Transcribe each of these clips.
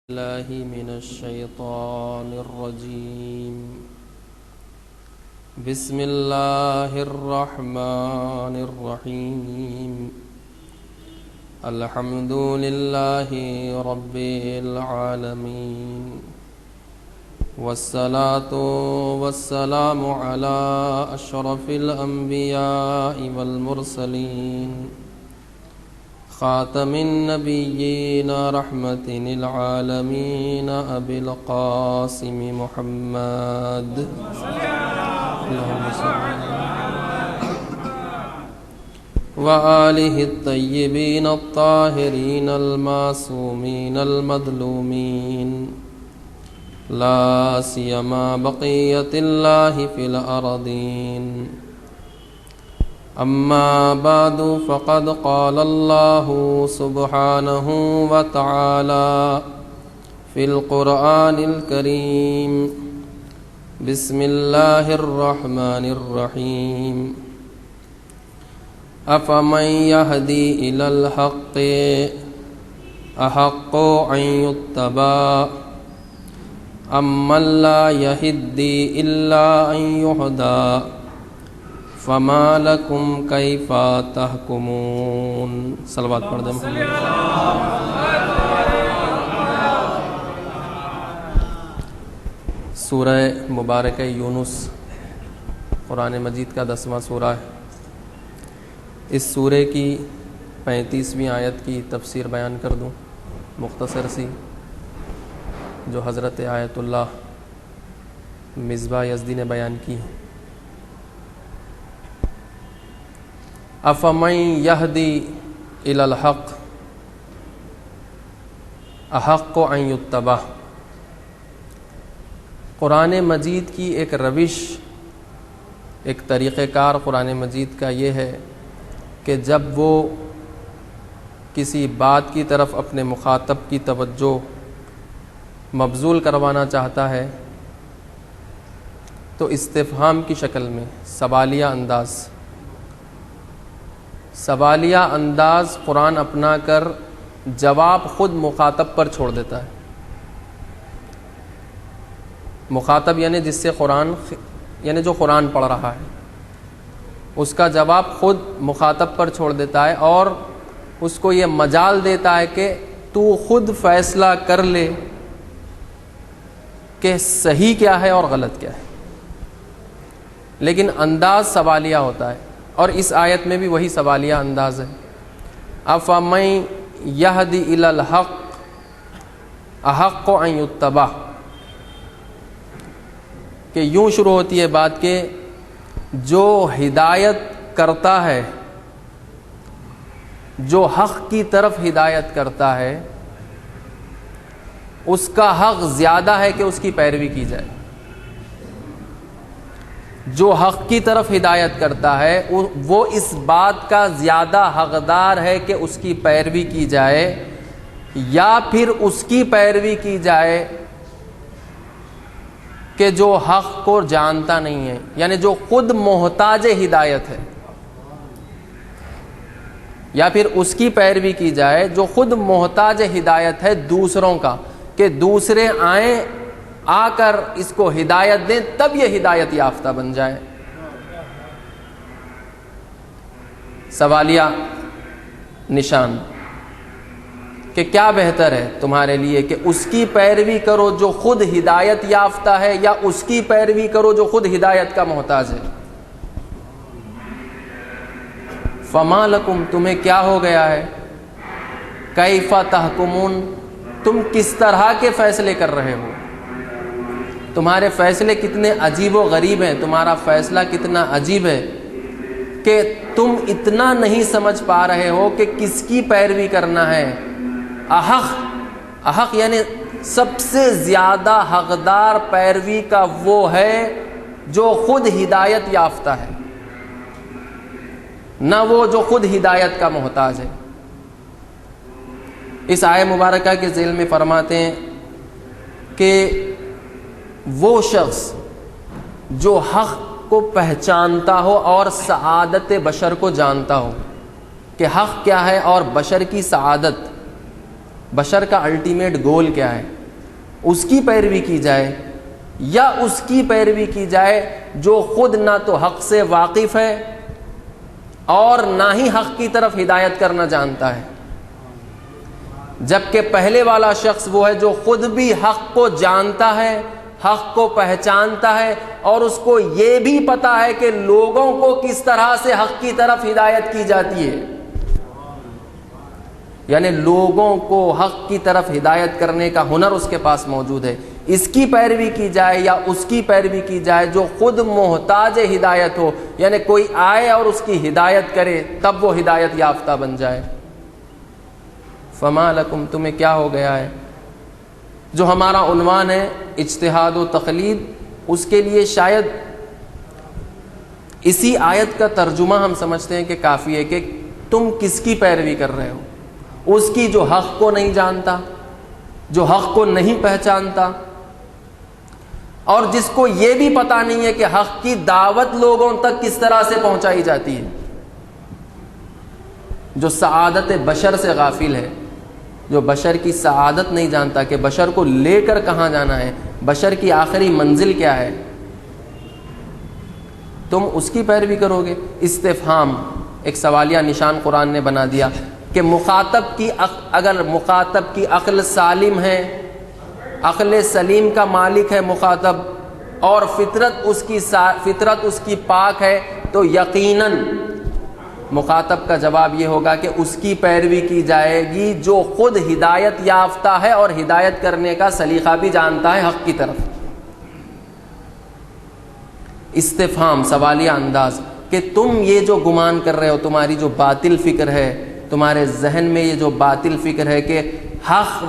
الله من الشيطان الرجيم. بسم الله الرحمن الرحيم. الحمد لله رب العالمين، والصلاة والسلام على أشرف الأنبياء والمرسلين، خاتم النبيين رحمة العالمين أبي القاسم محمد اللهم صل وآله الطيبين الطاهرين المعصومين المظلومين، لا سيما بقية الله في الأرضين. أما بعد، فقد قال الله سبحانه وتعالى في القرآن الكريم: بسم الله الرحمن الرحيم. أفمن يهدي إلى الحق أحق أن يتبع أمن لا يهدي إلا أن يهدى فما لكم كيف تحكمون. صلوات پڑھ دیں. سورہ مبارکہ یونس قرآن مجید کا 10واں سورہ ہے. اس سورے کی 35ویں آیت کی تفسیر بیان کر دوں مختصر سی، جو حضرت آیت اللہ مصباح یزدی نے بیان کی ہے. افمن یہدی الی الحق احق ان یتبع. قرآن مجید کی ایک روش، ایک طریقہ کار قرآن مجید کا یہ ہے کہ جب وہ کسی بات کی طرف اپنے مخاطب کی توجہ مبذول کروانا چاہتا ہے تو استفہام کی شکل میں سوالیہ انداز قرآن اپنا کر جواب خود مخاطب پر چھوڑ دیتا ہے. مخاطب یعنی جس سے جو قرآن پڑھ رہا ہے، اس کا جواب خود مخاطب پر چھوڑ دیتا ہے اور اس کو یہ مجال دیتا ہے کہ تو خود فیصلہ کر لے کہ صحیح کیا ہے اور غلط کیا ہے. لیکن انداز سوالیہ ہوتا ہے، اور اس آیت میں بھی وہی سوالیہ انداز ہے. افمن یہدی الی الحق احق ان یتبع، کہ یوں شروع ہوتی ہے بات کہ جو ہدایت کرتا ہے، جو حق کی طرف ہدایت کرتا ہے، اس کا حق زیادہ ہے کہ اس کی پیروی کی جائے. جو حق کی طرف ہدایت کرتا ہے وہ اس بات کا زیادہ حقدار ہے کہ اس کی پیروی کی جائے، یا پھر اس کی پیروی کی جائے کہ جو حق کو جانتا نہیں ہے، یعنی جو خود محتاج ہدایت ہے. یا پھر اس کی پیروی کی جائے جو خود محتاج ہدایت ہے دوسروں کا، کہ دوسرے آئیں آ کر اس کو ہدایت دیں تب یہ ہدایت یافتہ بن جائے. سوالیہ نشان کہ کیا بہتر ہے تمہارے لیے کہ اس کی پیروی کرو جو خود ہدایت یافتہ ہے، یا اس کی پیروی کرو جو خود ہدایت کا محتاج ہے. فما لکم، تمہیں کیا ہو گیا ہے، کیف تحکمون، تم کس طرح کے فیصلے کر رہے ہو، تمہارے فیصلے کتنے عجیب و غریب ہیں، تمہارا فیصلہ کتنا عجیب ہے کہ تم اتنا نہیں سمجھ پا رہے ہو کہ کس کی پیروی کرنا ہے. احق یعنی سب سے زیادہ حقدار پیروی کا وہ ہے جو خود ہدایت یافتہ ہے، نہ وہ جو خود ہدایت کا محتاج ہے. اس آیہ مبارکہ کے ذیل میں فرماتے ہیں کہ وہ شخص جو حق کو پہچانتا ہو اور سعادت بشر کو جانتا ہو کہ حق کیا ہے اور بشر کی سعادت، بشر کا الٹیمیٹ گول کیا ہے، اس کی پیروی کی جائے یا اس کی پیروی کی جائے جو خود نہ تو حق سے واقف ہے اور نہ ہی حق کی طرف ہدایت کرنا جانتا ہے، جبکہ پہلے والا شخص وہ ہے جو خود بھی حق کو جانتا ہے، حق کو پہچانتا ہے، اور اس کو یہ بھی پتا ہے کہ لوگوں کو کس طرح سے حق کی طرف ہدایت کی جاتی ہے، یعنی لوگوں کو حق کی طرف ہدایت کرنے کا ہنر اس کے پاس موجود ہے۔ اس کی پیروی کی جائے یا اس کی پیروی کی جائے جو خود محتاج ہدایت ہو، یعنی کوئی آئے اور اس کی ہدایت کرے تب وہ ہدایت یافتہ بن جائے۔ فما لکم، تمہیں کیا ہو گیا ہے؟ جو ہمارا عنوان ہے اجتہاد و تقلید، اس کے لیے شاید اسی آیت کا ترجمہ ہم سمجھتے ہیں کہ کافی ہے کہ تم کس کی پیروی کر رہے ہو؟ اس کی جو حق کو نہیں جانتا، جو حق کو نہیں پہچانتا، اور جس کو یہ بھی پتا نہیں ہے کہ حق کی دعوت لوگوں تک کس طرح سے پہنچائی جاتی ہے، جو سعادت بشر سے غافل ہے، جو بشر کی سعادت نہیں جانتا کہ بشر کو لے کر کہاں جانا ہے، بشر کی آخری منزل کیا ہے، تم اس کی پیروی کرو گے؟ استفہام، ایک سوالیہ نشان قرآن نے بنا دیا کہ مخاطب کی اگر مخاطب کی عقل سالم ہے، عقل سلیم کا مالک ہے مخاطب، اور فطرت اس کی پاک ہے، تو یقیناً مخاطب کا جواب یہ ہوگا کہ اس کی پیروی کی جائے گی جو خود ہدایت یافتہ ہے اور ہدایت کرنے کا سلیقہ بھی جانتا ہے حق کی طرف۔ استفہام، سوالیہ انداز، کہ تم یہ جو گمان کر رہے ہو، تمہاری جو باطل فکر ہے، تمہارے ذہن میں یہ جو باطل فکر ہے کہ حق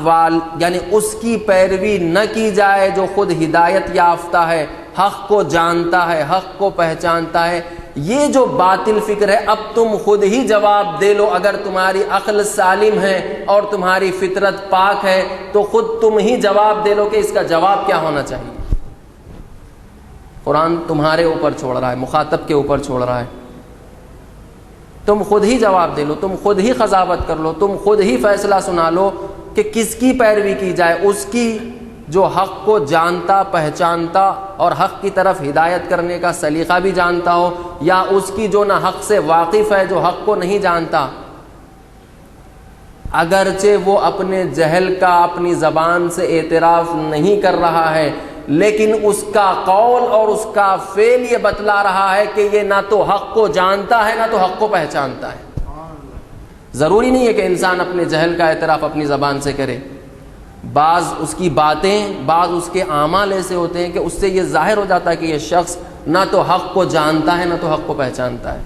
یعنی اس کی پیروی نہ کی جائے جو خود ہدایت یافتہ ہے، حق کو جانتا ہے، حق کو پہچانتا ہے، یہ جو باطل فکر ہے، اب تم خود ہی جواب دے لو۔ اگر تمہاری عقل سالم ہے اور تمہاری فطرت پاک ہے تو خود تم ہی جواب دے لو کہ اس کا جواب کیا ہونا چاہیے۔ قرآن تمہارے اوپر چھوڑ رہا ہے، مخاطب کے اوپر چھوڑ رہا ہے، تم خود ہی جواب دے لو، تم خود ہی قضاوت کر لو، تم خود ہی فیصلہ سنا لو کہ کس کی پیروی کی جائے، اس کی جو حق کو جانتا، پہچانتا اور حق کی طرف ہدایت کرنے کا سلیقہ بھی جانتا ہو، یا اس کی جو نہ حق سے واقف ہے، جو حق کو نہیں جانتا، اگرچہ وہ اپنے جہل کا اپنی زبان سے اعتراف نہیں کر رہا ہے، لیکن اس کا قول اور اس کا فعل یہ بتلا رہا ہے کہ یہ نہ تو حق کو جانتا ہے نہ تو حق کو پہچانتا ہے۔ ضروری نہیں ہے کہ انسان اپنے جہل کا اعتراف اپنی زبان سے کرے، بعض اس کی باتیں، بعض اس کے اعمال ایسے ہوتے ہیں کہ اس سے یہ ظاہر ہو جاتا ہے کہ یہ شخص نہ تو حق کو جانتا ہے نہ تو حق کو پہچانتا ہے۔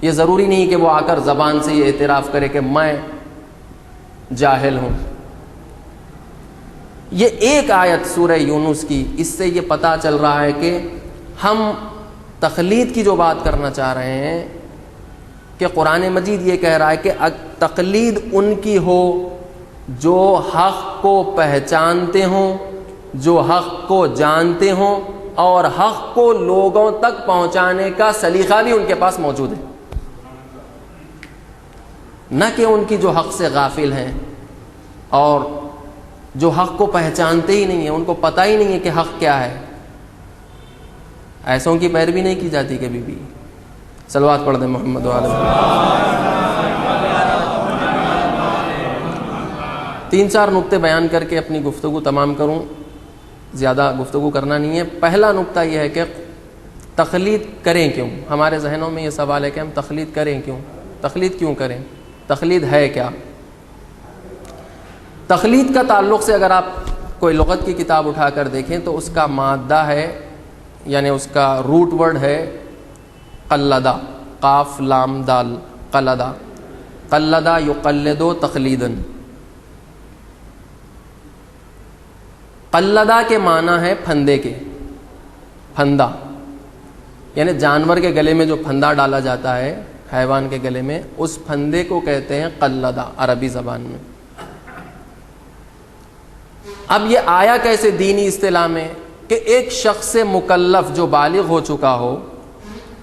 یہ ضروری نہیں کہ وہ آ کر زبان سے یہ اعتراف کرے کہ میں جاہل ہوں۔ یہ ایک آیت سورہ یونس کی، اس سے یہ پتہ چل رہا ہے کہ ہم تقلید کی جو بات کرنا چاہ رہے ہیں کہ قرآن مجید یہ کہہ رہا ہے کہ تقلید ان کی ہو جو حق کو پہچانتے ہوں، جو حق کو جانتے ہوں اور حق کو لوگوں تک پہنچانے کا سلیقہ بھی ان کے پاس موجود ہے، نہ کہ ان کی جو حق سے غافل ہیں اور جو حق کو پہچانتے ہی نہیں ہیں، ان کو پتہ ہی نہیں ہے کہ حق کیا ہے۔ ایسوں کی پیروی نہیں کی جاتی کبھی بھی۔ صلوات پڑھ دیں محمد وعلی تین چار نقطے بیان کر کے اپنی گفتگو تمام کروں، زیادہ گفتگو کرنا نہیں ہے۔ پہلا نقطہ یہ ہے کہ تقلید کریں کیوں؟ ہمارے ذہنوں میں یہ سوال ہے کہ ہم تقلید کریں کیوں؟ تقلید کیوں کریں؟ تقلید ہے کیا؟ تقلید کا تعلق سے اگر آپ کوئی لغت کی کتاب اٹھا کر دیکھیں تو اس کا مادہ ہے، یعنی اس کا روٹ ورڈ ہے قلدہ، قاف لام دال، قلدہ، قلدہ یقلد تقلیدن۔ قلدہ کے معنی ہے پھندے کے، پھندا، یعنی جانور کے گلے میں جو پھندا ڈالا جاتا ہے حیوان کے گلے میں، اس پھندے کو کہتے ہیں قلدہ عربی زبان میں۔ اب یہ آیا کیسے دینی اصطلاح میں کہ ایک شخص سے مکلف جو بالغ ہو چکا ہو،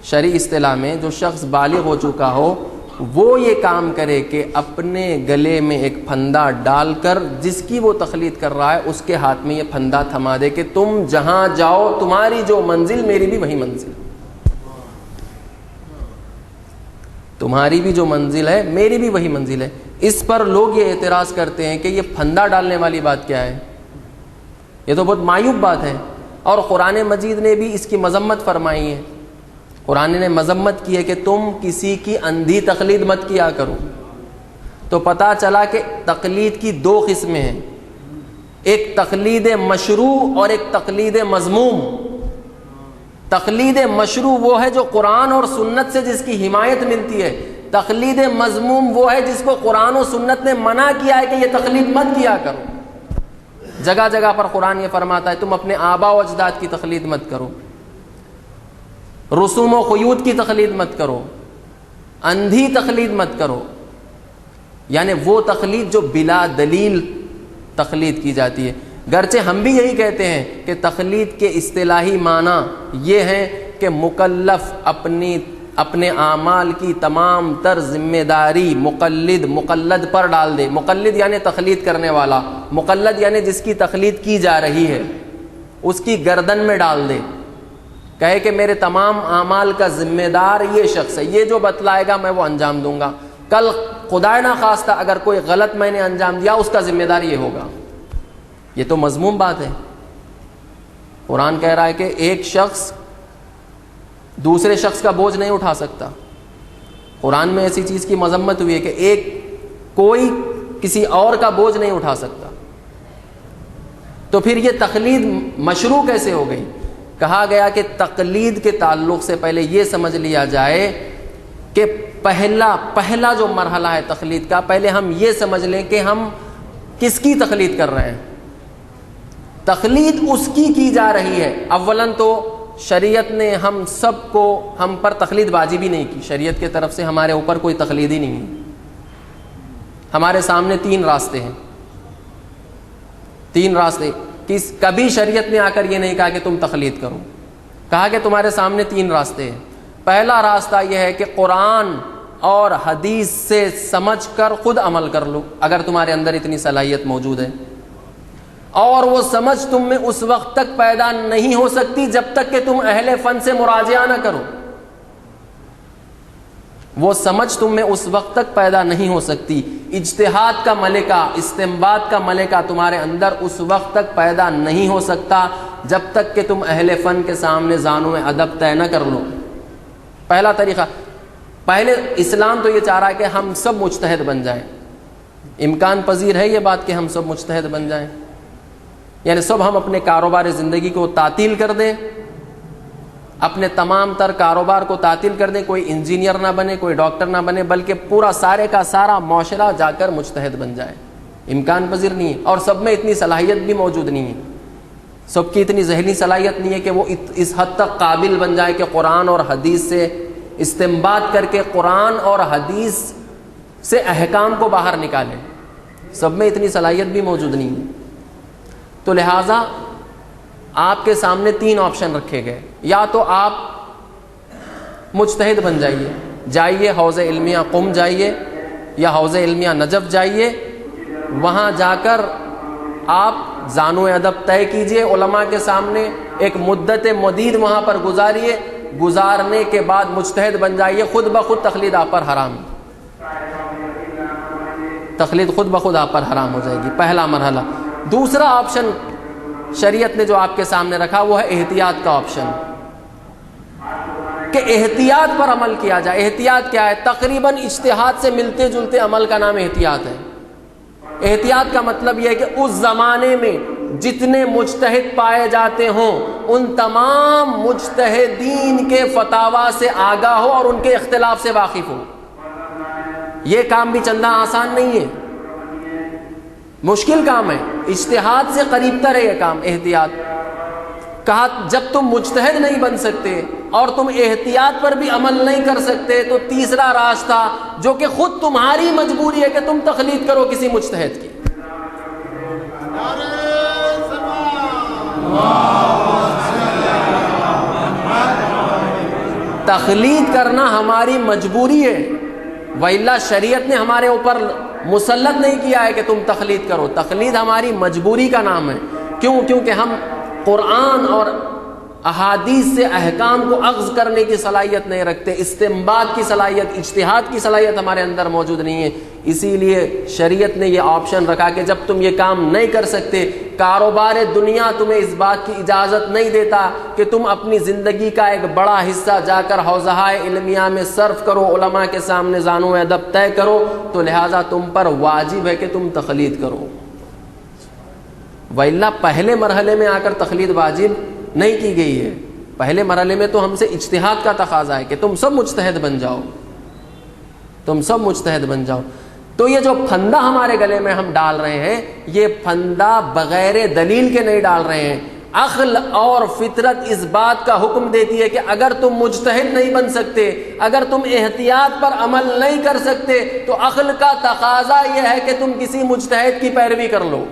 شرعی اصطلاح میں جو شخص بالغ ہو چکا ہو، وہ یہ کام کرے کہ اپنے گلے میں ایک پھندا ڈال کر جس کی وہ تقلید کر رہا ہے اس کے ہاتھ میں یہ پھندا تھما دے کہ تم جہاں جاؤ تمہاری جو منزل میری بھی وہی منزل، تمہاری بھی جو منزل ہے میری بھی وہی منزل ہے۔ اس پر لوگ یہ اعتراض کرتے ہیں کہ یہ پھندا ڈالنے والی بات کیا ہے، یہ تو بہت معیوب بات ہے، اور قرآن مجید نے بھی اس کی مذمت فرمائی ہے۔ قرآن نے مذمت کی ہے کہ تم کسی کی اندھی تقلید مت کیا کرو۔ تو پتہ چلا کہ تقلید کی دو قسمیں ہیں، ایک تقلید مشروع اور ایک تقلید مذموم۔ تقلید مشروع وہ ہے جو قرآن اور سنت سے جس کی حمایت ملتی ہے، تقلید مذموم وہ ہے جس کو قرآن و سنت نے منع کیا ہے کہ یہ تقلید مت کیا کرو۔ جگہ جگہ پر قرآن یہ فرماتا ہے تم اپنے آبا و اجداد کی تقلید مت کرو، رسوم و خیوط کی تقلید مت کرو، اندھی تقلید مت کرو، یعنی وہ تقلید جو بلا دلیل تقلید کی جاتی ہے۔ گرچہ ہم بھی یہی کہتے ہیں کہ تقلید کے اصطلاحی معنی یہ ہیں کہ مکلف اپنے اعمال کی تمام تر ذمہ داری مقلد پر ڈال دے۔ مقلد یعنی تقلید کرنے والا، مقلد یعنی جس کی تقلید کی جا رہی ہے اس کی گردن میں ڈال دے، کہے کہ میرے تمام اعمال کا ذمہ دار یہ شخص ہے، یہ جو بتلائے گا میں وہ انجام دوں گا، کل خدا نہ خواستہ اگر کوئی غلط میں نے انجام دیا اس کا ذمہ دار یہ ہوگا۔ یہ تو مذموم بات ہے۔ قرآن کہہ رہا ہے کہ ایک شخص دوسرے شخص کا بوجھ نہیں اٹھا سکتا۔ قرآن میں ایسی چیز کی مذمت ہوئی ہے کہ کوئی کسی اور کا بوجھ نہیں اٹھا سکتا۔ تو پھر یہ تقلید مشروع کیسے ہو گئی؟ کہا گیا کہ تقلید کے تعلق سے پہلے یہ سمجھ لیا جائے کہ پہلا جو مرحلہ ہے تقلید کا، پہلے ہم یہ سمجھ لیں کہ ہم کس کی تقلید کر رہے ہیں۔ تقلید اس کی جا رہی ہے۔ اولاً تو شریعت نے ہم پر تقلید واجب ہی نہیں کی، شریعت کی طرف سے ہمارے اوپر کوئی تقلید ہی نہیں ہے۔ ہمارے سامنے تین راستے ہیں، تین راستے۔ کبھی شریعت نے آ کر یہ نہیں کہا کہ تم تقلید کرو، کہا کہ تمہارے سامنے تین راستے ہیں۔ پہلا راستہ یہ ہے کہ قرآن اور حدیث سے سمجھ کر خود عمل کر لو اگر تمہارے اندر اتنی صلاحیت موجود ہے، اور وہ سمجھ تم میں اس وقت تک پیدا نہیں ہو سکتی جب تک کہ تم اہل فن سے مراجعہ نہ کرو۔ وہ سمجھ تم میں اس وقت تک پیدا نہیں ہو سکتی، اجتہاد کا ملکہ، استنباط کا ملکہ تمہارے اندر اس وقت تک پیدا نہیں ہو سکتا جب تک کہ تم اہل فن کے سامنے زانو ادب طے نہ کر لو۔ پہلا طریقہ، پہلے اسلام تو یہ چاہ رہا ہے کہ ہم سب مجتہد بن جائیں۔ امکان پذیر ہے یہ بات کہ ہم سب مجتہد بن جائیں، یعنی سب ہم اپنے کاروبار زندگی کو تعطیل کر دیں، اپنے تمام تر کاروبار کو تعطیل کر دیں، کوئی انجینئر نہ بنے، کوئی ڈاکٹر نہ بنے، بلکہ پورا سارے کا سارا معاشرہ جا کر مجتہد بن جائے۔ امکان پذیر نہیں ہے، اور سب میں اتنی صلاحیت بھی موجود نہیں ہے، سب کی اتنی ذہنی صلاحیت نہیں ہے کہ وہ اس حد تک قابل بن جائے کہ قرآن اور حدیث سے استنباط کر کے قرآن اور حدیث سے احکام کو باہر نکالیں، سب میں اتنی صلاحیت بھی موجود نہیں ہے۔ تو لہٰذا آپ کے سامنے تین آپشن رکھے گئے، یا تو آپ مجتہد بن جائیے حوض علمیہ قم جائیے یا حوض علمیہ نجف جائیے، وہاں جا کر آپ زانو ادب طے کیجئے علماء کے سامنے، ایک مدت مدید وہاں پر گزارنے کے بعد مجتہد بن جائیے، خود بخود تقلید آپ پر حرام، تقلید خود بخود آپ پر حرام ہو جائے گی۔ پہلا مرحلہ۔ دوسرا آپشن شریعت نے جو آپ کے سامنے رکھا وہ ہے احتیاط کا آپشن، کہ احتیاط پر عمل کیا جائے۔ احتیاط کیا ہے؟ تقریباً اجتہاد سے ملتے جلتے عمل کا نام احتیاط ہے۔ احتیاط کا مطلب یہ ہے کہ اس زمانے میں جتنے مجتہد پائے جاتے ہوں ان تمام مجتہدین کے فتاوی سے آگاہ ہو اور ان کے اختلاف سے واقف ہو۔ یہ کام بھی چندہ آسان نہیں ہے، مشکل کام ہے، اجتہاد سے قریب تر ہے یہ کام احتیاط۔ کہا جب تم مجتہد نہیں بن سکتے اور تم احتیاط پر بھی عمل نہیں کر سکتے تو تیسرا راستہ جو کہ خود تمہاری مجبوری ہے کہ تم تقلید کرو کسی مجتہد کی۔ تقلید کرنا ہماری مجبوری ہے، وإلا شریعت نے ہمارے اوپر مسلط نہیں کیا ہے کہ تم تقلید کرو. تقلید ہماری مجبوری کا نام ہے. کیوں؟ کیونکہ ہم قرآن اور احادیث سے احکام کو اخذ کرنے کی صلاحیت نہیں رکھتے، استنباط کی صلاحیت، اجتہاد کی صلاحیت ہمارے اندر موجود نہیں ہے. اسی لیے شریعت نے یہ آپشن رکھا کہ جب تم یہ کام نہیں کر سکتے، کاروبار دنیا تمہیں اس بات کی اجازت نہیں دیتا کہ تم اپنی زندگی کا ایک بڑا حصہ جا کر حوزہ علمیہ میں صرف کرو، علماء کے سامنے زانو ادب طے کرو، تو لہٰذا تم پر واجب ہے کہ تم تقلید کرو. وَإِلَّا پہلے مرحلے میں آ کر تقلید واجب نہیں کی گئی ہے. پہلے مرحلے میں تو ہم سے اجتہاد کا تقاضا ہے کہ تم سب مجتہد بن جاؤ، تم سب مجتہد بن جاؤ. تو یہ جو پھندا ہمارے گلے میں ہم ڈال رہے ہیں، یہ پھندا بغیر دلیل کے نہیں ڈال رہے ہیں. عقل اور فطرت اس بات کا حکم دیتی ہے کہ اگر تم مجتہد نہیں بن سکتے، اگر تم احتیاط پر عمل نہیں کر سکتے، تو عقل کا تقاضا یہ ہے کہ تم کسی مجتہد کی پیروی کر لو.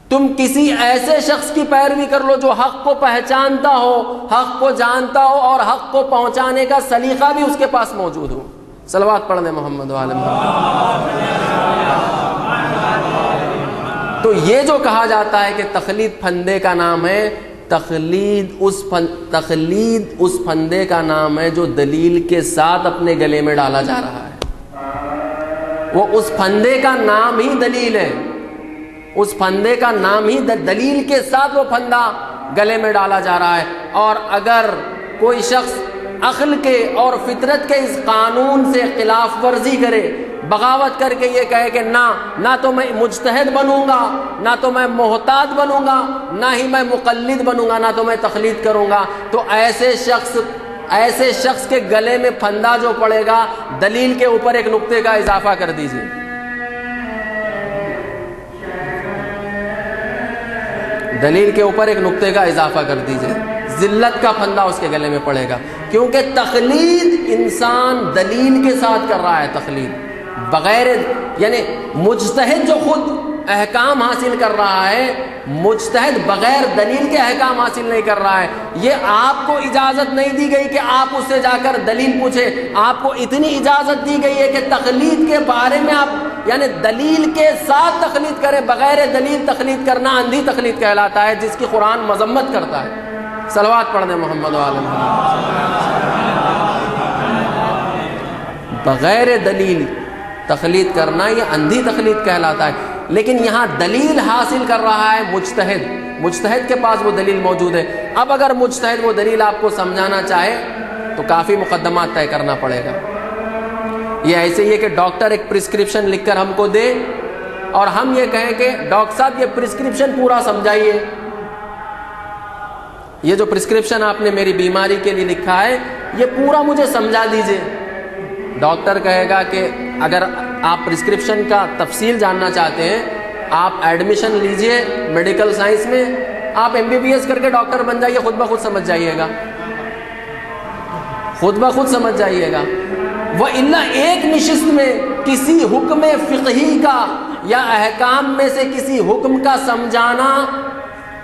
تم کسی ایسے شخص کی پیروی کر لو جو حق کو پہچانتا ہو، حق کو جانتا ہو اور حق کو پہنچانے کا سلیقہ بھی اس کے پاس موجود ہو. صلوات پڑھنے محمد وعلی محمد. تو یہ جو کہا جاتا ہے کہ تقلید پھندے کا نام ہے، تقلید اس پھندے کا نام ہے جو دلیل کے ساتھ اپنے گلے میں ڈالا جا رہا ہے. وہ اس پھندے کا نام ہی دلیل ہے، اس پھندے کا نام ہی دلیل کے ساتھ وہ پھندا گلے میں ڈالا جا رہا ہے. اور اگر کوئی شخص عقل کے اور فطرت کے اس قانون سے خلاف ورزی کرے، بغاوت کر کے یہ کہے کہ نہ تو میں مجتہد بنوں گا، نہ تو میں محتاط بنوں گا، نہ ہی میں مقلد بنوں گا، نہ تو میں تقلید کروں گا، تو ایسے شخص کے گلے میں پھندا جو پڑے گا، دلیل کے اوپر ایک نقطے کا اضافہ کر دیجئے. دلیل کے اوپر ایک نقطے کا اضافہ کر دیجئے. ذلت کا پھندا اس کے گلے میں پڑے گا، کیونکہ تقلید انسان دلیل کے ساتھ کر رہا ہے. تقلید بغیر، یعنی مجتہد جو خود احکام حاصل کر رہا ہے، مجتہد بغیر دلیل کے احکام حاصل نہیں کر رہا ہے. یہ آپ کو اجازت نہیں دی گئی کہ آپ اس سے جا کر دلیل پوچھیں. آپ کو اتنی اجازت دی گئی ہے کہ تقلید کے بارے میں آپ یعنی دلیل کے ساتھ تقلید کریں. بغیر دلیل تقلید کرنا اندھی تقلید کہلاتا ہے، جس کی قرآن مذمت کرتا ہے. صلوات پڑھنے محمد وعلی محمد. بغیر دلیل تقلید کرنا یہ اندھی تقلید کہلاتا ہے. لیکن یہاں دلیل حاصل کر رہا ہے مجتہد کے پاس وہ دلیل موجود ہے. اب اگر مجتہد وہ دلیل آپ کو سمجھانا چاہے تو کافی مقدمات طے کرنا پڑے گا. یہ ایسے ہی ہے کہ ڈاکٹر ایک پرسکرپشن لکھ کر ہم کو دے اور ہم یہ کہیں کہ ڈاکٹر صاحب یہ پرسکرپشن پورا سمجھائیے. یہ جو پرسکرپشن آپ نے میری بیماری کے لیے لکھا ہے یہ پورا مجھے سمجھا دیجئے. ڈاکٹر کہے گا کہ اگر آپ پرسکرپشن کا تفصیل جاننا چاہتے ہیں، آپ ایڈمیشن لیجئے میڈیکل سائنس میں، آپ MBBS کر کے ڈاکٹر بن جائیے، خود بخود سمجھ جائیے گا، خود بخود سمجھ جائیے گا. وَإِلَّا ایک نشست میں کسی حکم فقہی کا یا احکام میں سے کسی حکم کا سمجھانا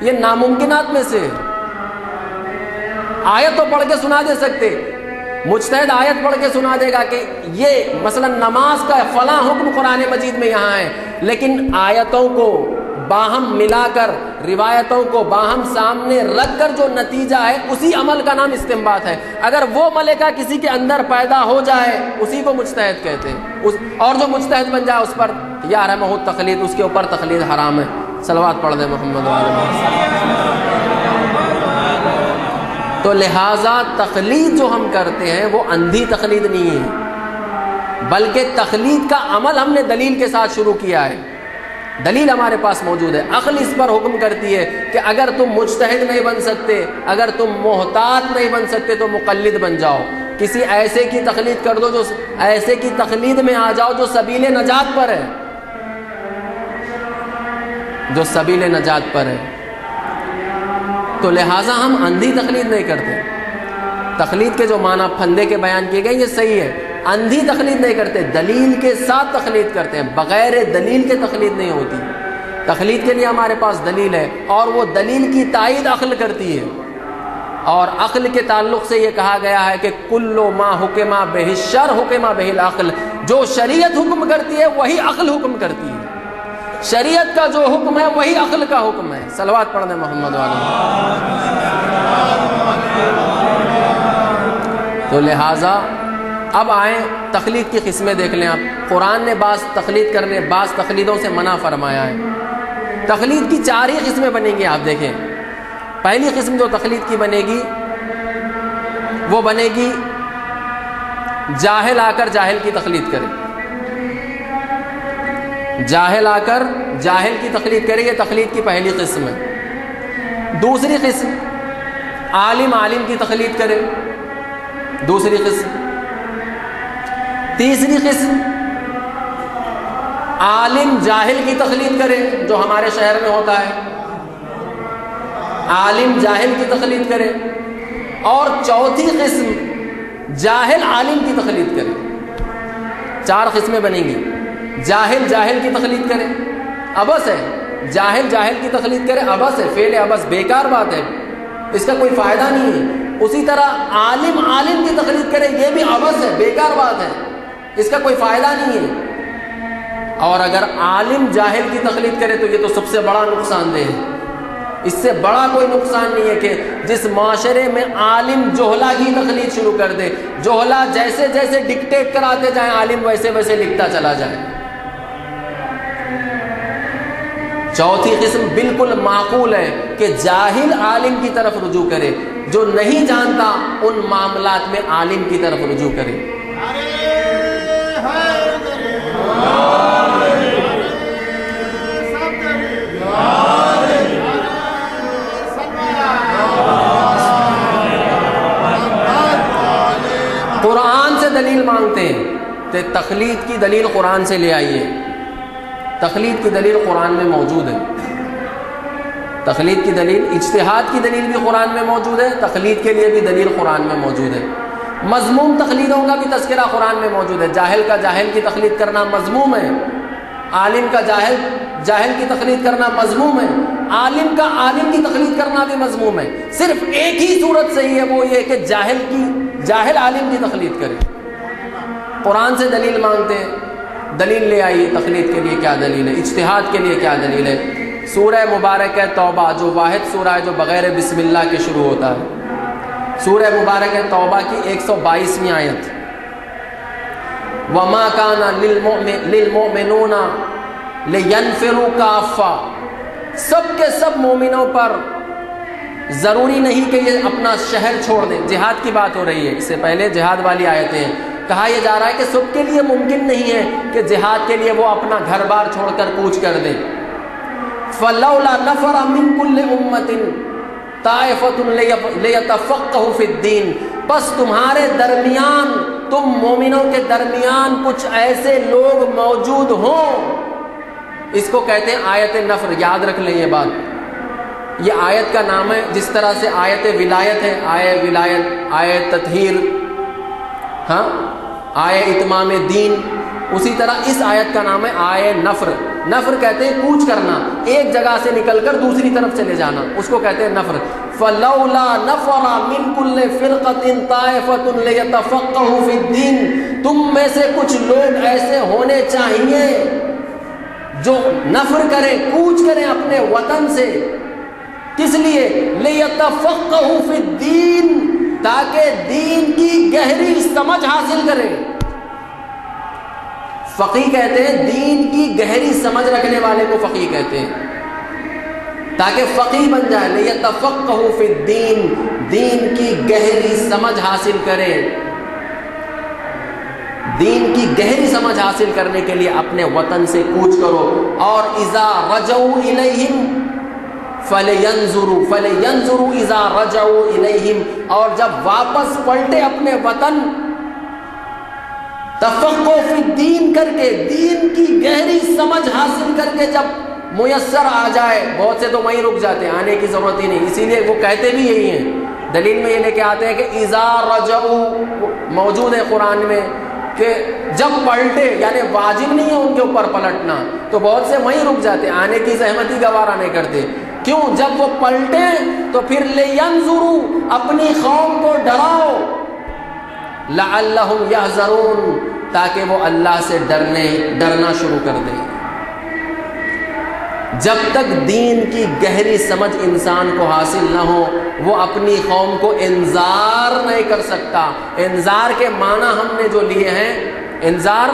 یہ ناممکنات میں سے. آیت تو پڑھ کے سنا دے سکتے، مجتہد آیت پڑھ کے سنا دے گا کہ یہ مثلا نماز کا فلاں حکم قرآن مجید میں یہاں ہے، لیکن آیتوں کو باہم ملا کر، روایتوں کو باہم سامنے رکھ کر جو نتیجہ ہے اسی عمل کا نام استنباط ہے. اگر وہ ملکہ کسی کے اندر پیدا ہو جائے اسی کو مجتہد کہتے ہیں، اور جو مجتہد بن جائے اس پر یا رحمہ تقلید، اس کے اوپر تقلید حرام ہے. صلوات پڑھ دیں محمد وعلی. تو لہٰذا تقلید جو ہم کرتے ہیں وہ اندھی تقلید نہیں ہے، بلکہ تقلید کا عمل ہم نے دلیل کے ساتھ شروع کیا ہے. دلیل ہمارے پاس موجود ہے، عقل اس پر حکم کرتی ہے کہ اگر تم مجتہد نہیں بن سکتے، اگر تم محتاط نہیں بن سکتے تو مقلد بن جاؤ. کسی ایسے کی تقلید کر دو، جو ایسے کی تقلید میں آ جاؤ جو سبیل نجات پر ہے، جو سبیل نجات پر ہے. تو لہٰذا ہم اندھی تقلید نہیں کرتے. تقلید کے جو معنی پھندے کے بیان کیے گئے یہ صحیح ہے، اندھی تقلید نہیں کرتے، دلیل کے ساتھ تقلید کرتے ہیں. بغیر دلیل کے تقلید نہیں ہوتی. تقلید کے لیے ہمارے پاس دلیل ہے اور وہ دلیل کی تائید عقل کرتی ہے. اور عقل کے تعلق سے یہ کہا گیا ہے کہ کلو ما حکما بہ الشر حکما بہ العقل، جو شریعت حکم کرتی ہے وہی عقل حکم کرتی ہے، شریعت کا جو حکم ہے وہی عقل کا حکم ہے۔ صلوات پڑھنے محمد علیہ۔ تو لہٰذا اب آئیں تقلید کی قسمیں دیکھ لیں آپ۔ قرآن نے بعض تقلید کرنے، بعض تقلیدوں سے منع فرمایا ہے۔ تقلید کی 4 ہی قسمیں بنیں گی، آپ دیکھیں۔ پہلی قسم جو تقلید کی بنے گی وہ بنے گی جاہل آ کر جاہل کی تقلید کرے، جاہل آ کر جاہل کی تقلید کرے، یہ تقلید کی پہلی قسم ہے۔ دوسری قسم عالم عالم کی تقلید کرے، دوسری قسم۔ تیسری قسم عالم جاہل کی تقلید کرے، جو ہمارے شہر میں ہوتا ہے، عالم جاہل کی تقلید کرے۔ اور چوتھی قسم جاہل عالم کی تقلید کرے۔ 4 قسمیں بنیں گی۔ جاہل جاہل کی تقلید کرے، عبث ہے، جاہل جاہل کی تقلید کرے، عبث ہے، فعل عبث، بیکار بات ہے، اس کا کوئی فائدہ نہیں ہے۔ اسی طرح عالم عالم کی تقلید کرے، یہ بھی عبث ہے، بیکار بات ہے، اس کا کوئی فائدہ نہیں ہے۔ اور اگر عالم جاہل کی تقلید کرے تو یہ تو سب سے بڑا نقصان دہ ہے۔ اس سے بڑا کوئی نقصان نہیں ہے کہ جس معاشرے میں عالم جوہلا کی تقلید شروع کر دے، جوہلا جیسے جیسے ڈکٹیٹ کراتے جائیں، عالم ویسے ویسے لکھتا چلا جائے۔ چوتھی قسم بالکل معقول ہے کہ جاہل عالم کی طرف رجوع کرے، جو نہیں جانتا ان معاملات میں عالم کی طرف رجوع کرے۔ قرآن سے دلیل مانگتے ہیں تو تقلید کی دلیل قرآن سے لے آئیے۔ تقلید کی دلیل قرآن میں موجود ہے، تقلید کی دلیل، اجتہاد کی دلیل بھی قرآن میں موجود ہے، تقلید کے لیے بھی دلیل قرآن میں موجود ہے۔ مذموم تقلیدوں کا بھی تذکرہ قرآن میں موجود ہے۔ جاہل کا جاہل کی تقلید کرنا مذموم ہے، عالم کا جاہل جاہل کی تقلید کرنا مذموم ہے، عالم کا عالم کی تقلید کرنا بھی مذموم ہے۔ صرف ایک ہی صورت صحیح ہے، وہ یہ کہ جاہل عالم کی تقلید کرے۔ قرآن سے دلیل مانگتے ہیں، دلیل لے آئیے تقلید کے لیے کیا دلیل ہے، اجتہاد کے لیے کیا دلیل ہے۔ سورہ مبارک توبہ جو واحد سورہ ہے جو بغیر بسم اللہ کے شروع ہوتا ہے، سورہ مبارک توبہ کی 122ویں آیت، وَمَا كَانَ لِلْمُؤْمِنُونَ لِيَنْفِرُوا كَافَّةً، سب کے سب مومنوں پر ضروری نہیں کہ یہ اپنا شہر چھوڑ دیں۔ جہاد کی بات ہو رہی ہے، اس سے پہلے جہاد والی آیتیں ہیں۔ کہا یہ جا رہا ہے کہ سب کے لیے ممکن نہیں ہے کہ جہاد کے لیے وہ اپنا گھر بار چھوڑ کر کوچ کر دیں۔ فَلَوْلَا نَفَرَ مِن كُلِّ أُمَّةٍ طَائِفَةٌ لِيَتَفَقَّهُوا فِي الدِّينِ، بس تمہارے درمیان، تم مومنوں کے درمیان کچھ ایسے لوگ موجود ہوں، اس کو کہتے ہیں آیت نفر۔ یاد رکھ لیں یہ بات، یہ آیت کا نام ہے، جس طرح سے آیت ولایت ہے، آیت ولایت، آیت تطہیر، ہاں، آیت اتمام دین، اسی طرح اس آیت کا نام ہے آیت نفر۔ نفر کہتے ہیں کوچ کرنا، ایک جگہ سے نکل کر دوسری طرف چلے جانا، اس کو کہتے ہیں نفر۔ فَلَوْلَا نَفَرَ مِن كُلِّ فِرْقَةٍ طَائِفَةٌ لِيَتَفَقَّهُوا فِي الدِّينِ، تم میں سے کچھ لوگ ایسے ہونے چاہیے جو نفر کریں، کوچ کریں اپنے وطن سے۔ کس لیے؟ لِيَتَفَقَّهُوا فِي الدِّينِ، تاکہ دین کی گہری سمجھ حاصل کریں۔ فقیہ کہتے ہیں دین کی گہری سمجھ رکھنے والے کو فقیہ کہتے ہیں، تاکہ فقیہ بن جائے۔ لِيَتَفَقَّهُوا فِي الدِّينِ، دین کی گہری سمجھ حاصل کرے۔ دین کی گہری سمجھ حاصل کرنے کے لیے اپنے وطن سے کوچ کرو۔ اور اذا رجعوا الیہم فَلْيَنْظُرُوا اذا رجعوا الیہم، اور جب واپس پلٹے اپنے وطن، تفقہ فی الدین کر کے، دین کی گہری سمجھ حاصل کر کے جب میسر آ جائے، بہت سے تو وہیں رک جاتے ہیں، آنے کی ضرورت ہی نہیں، اسی لیے وہ کہتے بھی یہی ہیں، دلیل میں یہ لے کے آتے ہیں کہ اذا رجعوا موجود ہے قرآن میں کہ جب پلٹے، یعنی واجب نہیں ہے ان کے اوپر پلٹنا، تو بہت سے وہیں رک جاتے ہیں، آنے کی زحمت ہی گوارا نہیں کرتے۔ کیوں؟ جب وہ پلٹیں تو پھر لینظروا، اپنی قوم کو ڈراؤ، لعلہم یحذرون، تاکہ وہ اللہ سے ڈرنا شروع کر دیں۔ جب تک دین کی گہری سمجھ انسان کو حاصل نہ ہو وہ اپنی قوم کو انذار نہیں کر سکتا۔ انذار کے معنی ہم نے جو لیے ہیں، انذار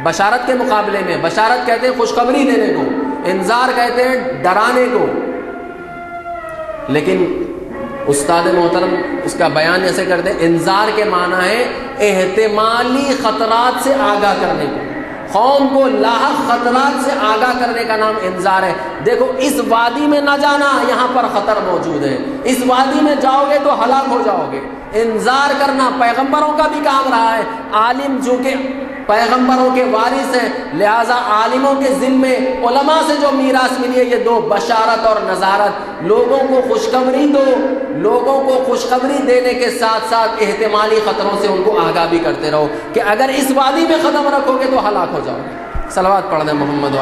بشارت کے مقابلے میں، بشارت کہتے ہیں خوشخبری دینے کو، انذار کہتے ہیں ڈرانے کو، لیکن استاد محترم اس کا بیان ایسے کرتے ہیں، انذار کے معنی ہے احتمالی خطرات سے آگاہ کرنے کو، قوم کو لاحق خطرات سے آگاہ کرنے کا نام انذار ہے۔ دیکھو اس وادی میں نہ جانا، یہاں پر خطر موجود ہے، اس وادی میں جاؤ گے تو ہلاک ہو جاؤ گے۔ انذار کرنا پیغمبروں کا بھی کام رہا ہے۔ عالم جو کہ پیغمبروں کے وارث ہیں، لہذا عالموں کے ذمے علماء سے جو میراث ملی ہے یہ دو، بشارت اور نذارت۔ لوگوں کو خوشخبری دو، لوگوں کو خوشخبری دینے کے ساتھ ساتھ احتمالی خطروں سے ان کو آگاہ بھی کرتے رہو کہ اگر اس وادی میں قدم رکھو گے تو ہلاک ہو جاؤ گے۔ صلوات پڑھ دیں محمد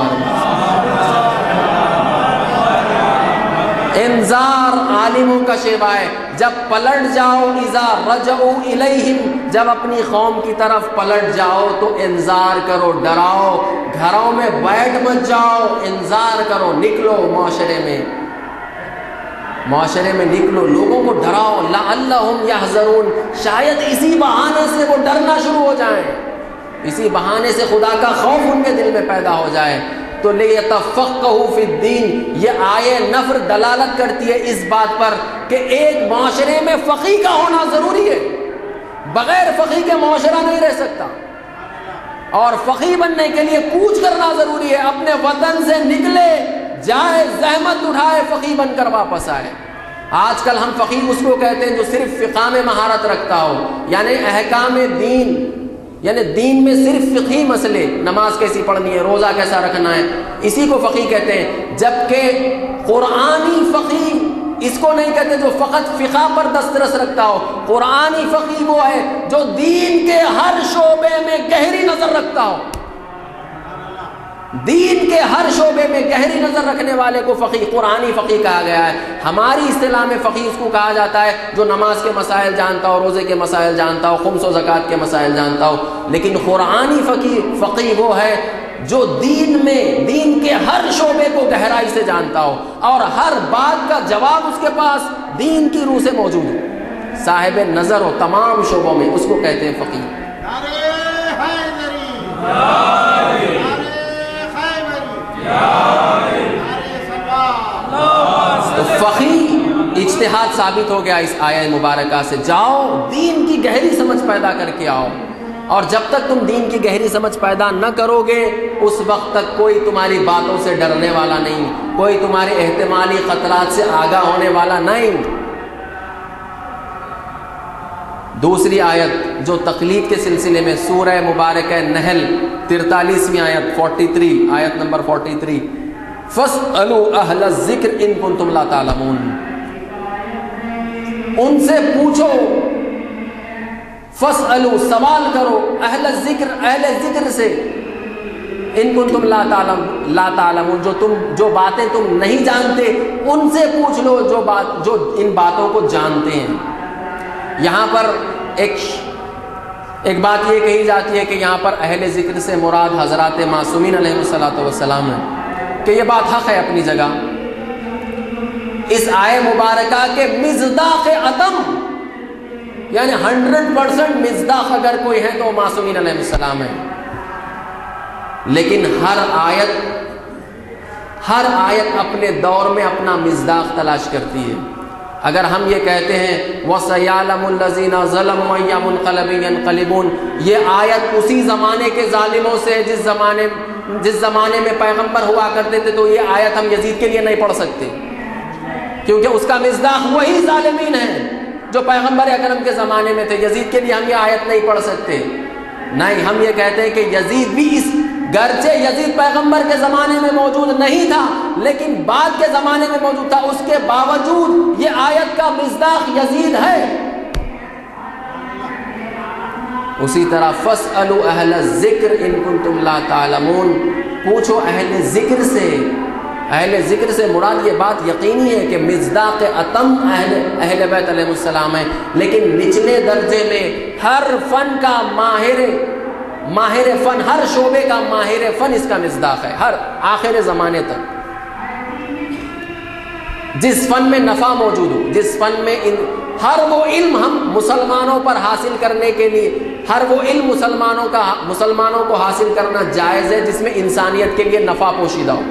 انذار عالموں کا شیوا ہے۔ جب پلٹ جاؤ، اذا رجعوا الیہم، جب اپنی قوم کی طرف پلٹ جاؤ تو انذار کرو، ڈراؤ، گھروں میں بیٹھ مت جاؤ، انذار کرو، نکلو معاشرے میں نکلو، لوگوں کو ڈراؤ، لعلہم یحذرون، شاید اسی بہانے سے وہ ڈرنا شروع ہو جائیں، اسی بہانے سے خدا کا خوف ان کے دل میں پیدا ہو جائے۔ تو لیتفقہوا فی الدین، یہ آیے نفر دلالت کرتی ہے اس بات پر کہ ایک معاشرے میں فقیہ کا ہونا ضروری ہے، بغیر فقیہ کے معاشرہ نہیں رہ سکتا، اور فقیہ بننے کے لیے کوچ کرنا ضروری ہے، اپنے وطن سے نکلے، جائے، زحمت اٹھائے، فقیہ بن کر واپس آئے۔ آج کل ہم فقیہ اس کو کہتے ہیں جو صرف فقہ میں مہارت رکھتا ہو، یعنی احکام دین، یعنی دین میں صرف فقہی مسئلے، نماز کیسی پڑھنی ہے، روزہ کیسا رکھنا ہے، اسی کو فقیہ کہتے ہیں۔ جبکہ قرآنی فقیہ اس کو نہیں کہتے جو فقط فقہ پر دسترس رکھتا ہو، قرآنی فقیہ وہ ہے جو دین کے ہر شعبے میں گہری نظر رکھتا ہو، دین کے ہر شعبے میں گہری نظر رکھنے والے کو فقیہ، قرآنی فقیہ کہا گیا ہے۔ ہماری اصطلاح میں فقیہ اس کو کہا جاتا ہے جو نماز کے مسائل جانتا ہو، روزے کے مسائل جانتا ہو، خمس و زکوٰۃ کے مسائل جانتا ہو، لیکن قرآنی فقیہ وہ ہے جو دین میں، دین کے ہر شعبے کو گہرائی سے جانتا ہو اور ہر بات کا جواب اس کے پاس دین کی روح سے موجود ہو، صاحب نظر ہو تمام شعبوں میں، اس کو کہتے ہیں فقیہ۔ تو فقیہ اجتہاد ثابت ہو گیا اس آیہ مبارکہ سے، جاؤ دین کی گہری سمجھ پیدا کر کے آؤ، اور جب تک تم دین کی گہری سمجھ پیدا نہ کرو گے اس وقت تک کوئی تمہاری باتوں سے ڈرنے والا نہیں، کوئی تمہارے احتمالی خطرات سے آگاہ ہونے والا نہیں۔ دوسری آیت جو تقلید کے سلسلے میں سورہ مبارکہ نحل 43ویں آیت 43، آیت نمبر 43، فَاسْأَلُوا أَهْلَ الذِّكْرِ إِن كُنتُمْ لَا تَعْلَمُونَ، ان سے پوچھو، فَاسْأَلُوا سوال کرو، اہل ذکر سے، ان کنتم لا تعلمون جو باتیں تم نہیں جانتے ان سے پوچھ لو جو ان باتوں کو جانتے ہیں۔ یہاں پر ایک بات یہ کہی جاتی ہے کہ یہاں پر اہل ذکر سے مراد حضرات معصومین علیہ الصلوۃ والسلام ہے، کہ یہ بات حق ہے اپنی جگہ۔ اس آیہ مبارکہ کے مصداق عدم، یعنی 100% مصداق اگر کوئی ہے تو معصومین علیہ السلام ہے، لیکن ہر آیت اپنے دور میں اپنا مصداق تلاش کرتی ہے۔ اگر ہم یہ کہتے ہیں وَسَيَعْلَمُ الَّذِينَ ظَلَمُوا أَيَّ مُنقَلَبٍ يَنقَلِبُونَ، یہ آیت اسی زمانے کے ظالموں سے جس زمانے میں پیغمبر ہوا کرتے تھے، تو یہ آیت ہم یزید کے لیے نہیں پڑھ سکتے، کیونکہ اس کا مصداق وہی ظالمین ہیں جو پیغمبر اکرم کے زمانے میں تھے۔ یزید کے لیے ہم یہ آیت نہیں پڑھ سکتے، نہیں، ہم یہ کہتے ہیں کہ یزید بھی گرچہ یزید پیغمبر کے زمانے میں موجود نہیں تھا لیکن بعد کے زمانے میں موجود تھا، اس کے باوجود یہ آیت کا مصداق یزید ہے۔ اسی طرح فَاسْأَلُوا أَهْلَ الذِّكْرِ إِن كُنتُمْ لَا تَعْلَمُونَ، پوچھو اہل ذکر سے، اہل ذکر سے مراد یہ بات یقینی ہے کہ مصداق اتم اہل بیت علیہ السلام ہے، لیکن نچلے درجے میں ہر فن کا ماہر فن، ہر شعبے کا ماہر فن اس کا مصداق ہے، ہر آخر زمانے تک۔ جس فن میں نفع موجود ہو، جس فن میں ہر وہ علم ہم مسلمانوں پر حاصل کرنے کے لیے، ہر وہ علم مسلمانوں کو حاصل کرنا جائز ہے جس میں انسانیت کے لیے نفع پوشیدہ ہو،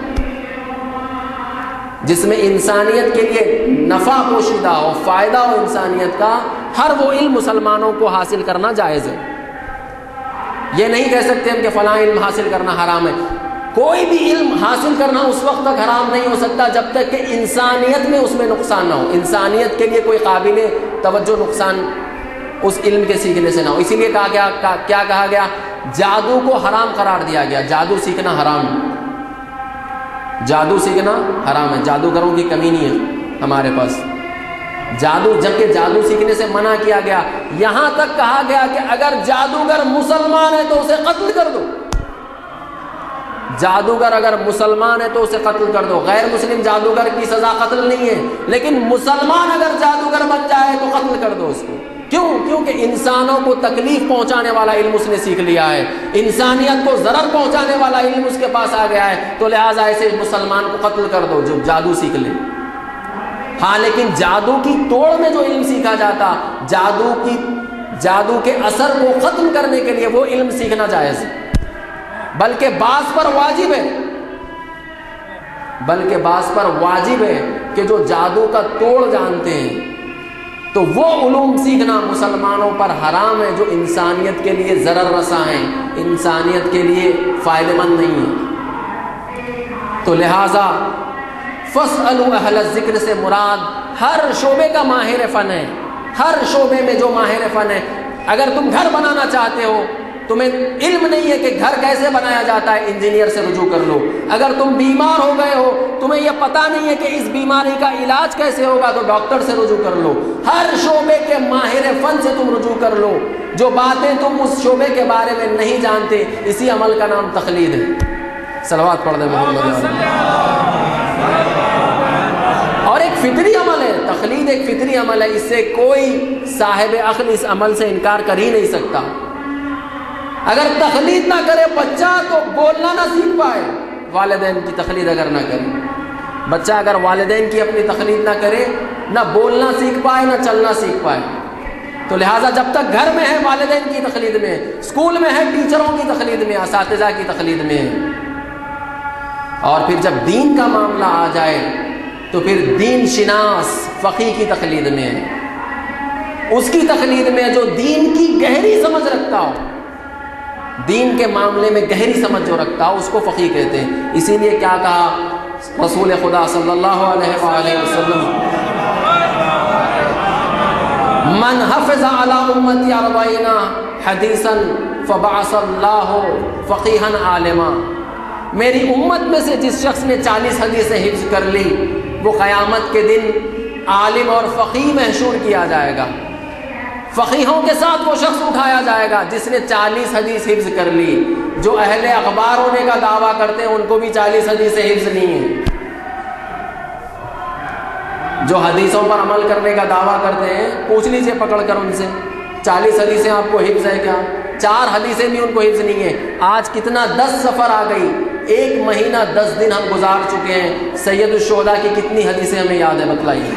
جس میں انسانیت کے لیے نفع پوشیدہ ہو، فائدہ ہو انسانیت کا، ہر وہ علم مسلمانوں کو حاصل کرنا جائز ہے۔ یہ نہیں کہہ سکتے ہم کہ فلاں علم حاصل کرنا حرام ہے۔ کوئی بھی علم حاصل کرنا اس وقت تک حرام نہیں ہو سکتا جب تک کہ انسانیت میں اس میں نقصان نہ ہو، انسانیت کے لیے کوئی قابل توجہ نقصان اس علم کے سیکھنے سے نہ ہو۔ اسی لیے کیا کہا گیا؟ جادو کو حرام قرار دیا گیا، جادو سیکھنا حرام ہے، جادو سیکھنا حرام ہے، جادوگروں کی کمی نہیں ہے ہمارے پاس۔ جبکہ جادو سیکھنے سے منع کیا گیا، یہاں تک کہا گیا کہ اگر جادوگر مسلمان ہے تو اسے قتل کر دو، جادوگر اگر مسلمان ہے تو اسے قتل کر دو۔ غیر مسلم جادوگر کی سزا قتل نہیں ہے، لیکن مسلمان اگر جادوگر بن جائے تو قتل کر دو اس کو۔ کیوں؟ کیونکہ انسانوں کو تکلیف پہنچانے والا علم اس نے سیکھ لیا ہے، انسانیت کو ضرر پہنچانے والا علم اس کے پاس آ گیا ہے، تو لہٰذا ایسے مسلمان کو قتل کر دو جو جادو سیکھ لے۔ ہاں لیکن جادو کی توڑ میں جو علم سیکھا جاتا، جادو کے اثر کو ختم کرنے کے لیے وہ علم سیکھنا جائز ہے، بلکہ بعض پر واجب ہے کہ جو جادو کا توڑ جانتے ہیں تو وہ علوم سیکھنا مسلمانوں پر حرام ہے جو انسانیت کے لیے ضرر رساں ہیں، انسانیت کے لیے فائدہ مند نہیں ہے۔ تو لہٰذا فَاسْأَلُوا أَهْلَ الذِّكْرِ سے مراد ہر شعبے کا ماہر فن ہے، ہر شعبے میں جو ماہر فن ہے۔ اگر تم گھر بنانا چاہتے ہو، تمہیں علم نہیں ہے کہ گھر کیسے بنایا جاتا ہے، انجینئر سے رجوع کر لو۔ اگر تم بیمار ہو گئے ہو، تمہیں یہ پتہ نہیں ہے کہ اس بیماری کا علاج کیسے ہوگا، تو ڈاکٹر سے رجوع کر لو۔ ہر شعبے کے ماہر فن سے تم رجوع کر لو۔ جو باتیں تم اس شعبے کے بارے میں نہیں جانتے، اسی عمل کا نام تقلید ہے۔ صلوات پڑھ دیں محمد۔ اور ایک فطری عمل ہے، تقلید ایک فطری عمل ہے، اس سے کوئی صاحب عقل اس عمل سے انکار کر ہی نہیں سکتا۔ اگر تقلید نہ کرے بچہ تو بولنا نہ سیکھ پائے، والدین کی تقلید اگر نہ کرے بچہ، اگر والدین کی اپنی تقلید نہ کرے، نہ بولنا سیکھ پائے نہ چلنا سیکھ پائے۔ تو لہٰذا جب تک گھر میں ہے والدین کی تقلید میں، اسکول میں ہے ٹیچروں کی تقلید میں، اساتذہ کی تقلید میں، اور پھر جب دین کا معاملہ آ جائے تو پھر دین شناس فقیہ کی تقلید میں، اس کی تقلید میں جو دین کی گہری سمجھ رکھتا ہو، دین کے معاملے میں گہری سمجھ جو رکھتا ہو، اس کو فقیہ کہتے ہیں۔ اسی لیے کیا کہا رسول خدا صلی اللہ علیہ وآلہ وسلم، من حفظ علی امتی 40 حدیثا فبعث اللہ فقیہا عالما، میری امت میں سے جس شخص نے 40 حدیثیں حفظ کر لی، وہ قیامت کے دن عالم اور فقیہ محشور کیا جائے گا۔ فقیہوں کے ساتھ وہ شخص اٹھایا جائے گا جس نے 40 حدیث حفظ کر لی۔ جو اہل اخبار ہونے کا دعویٰ کرتے ہیں ان کو بھی 40 حدیثیں حفظ نہیں ہیں، جو حدیثوں پر عمل کرنے کا دعویٰ کرتے ہیں پوچھ لیجئے پکڑ کر ان سے، 40 حدیثیں آپ کو حفظ ہے کیا؟ 4 حدیثیں بھی ان کو حفظ نہیں ہے۔ آج کتنا 10 سفر آ گئی، 1 مہینہ 10 دن ہم گزار چکے ہیں، سید الشہداء کی کتنی حدیثیں ہمیں یاد ہے بتلائیے؟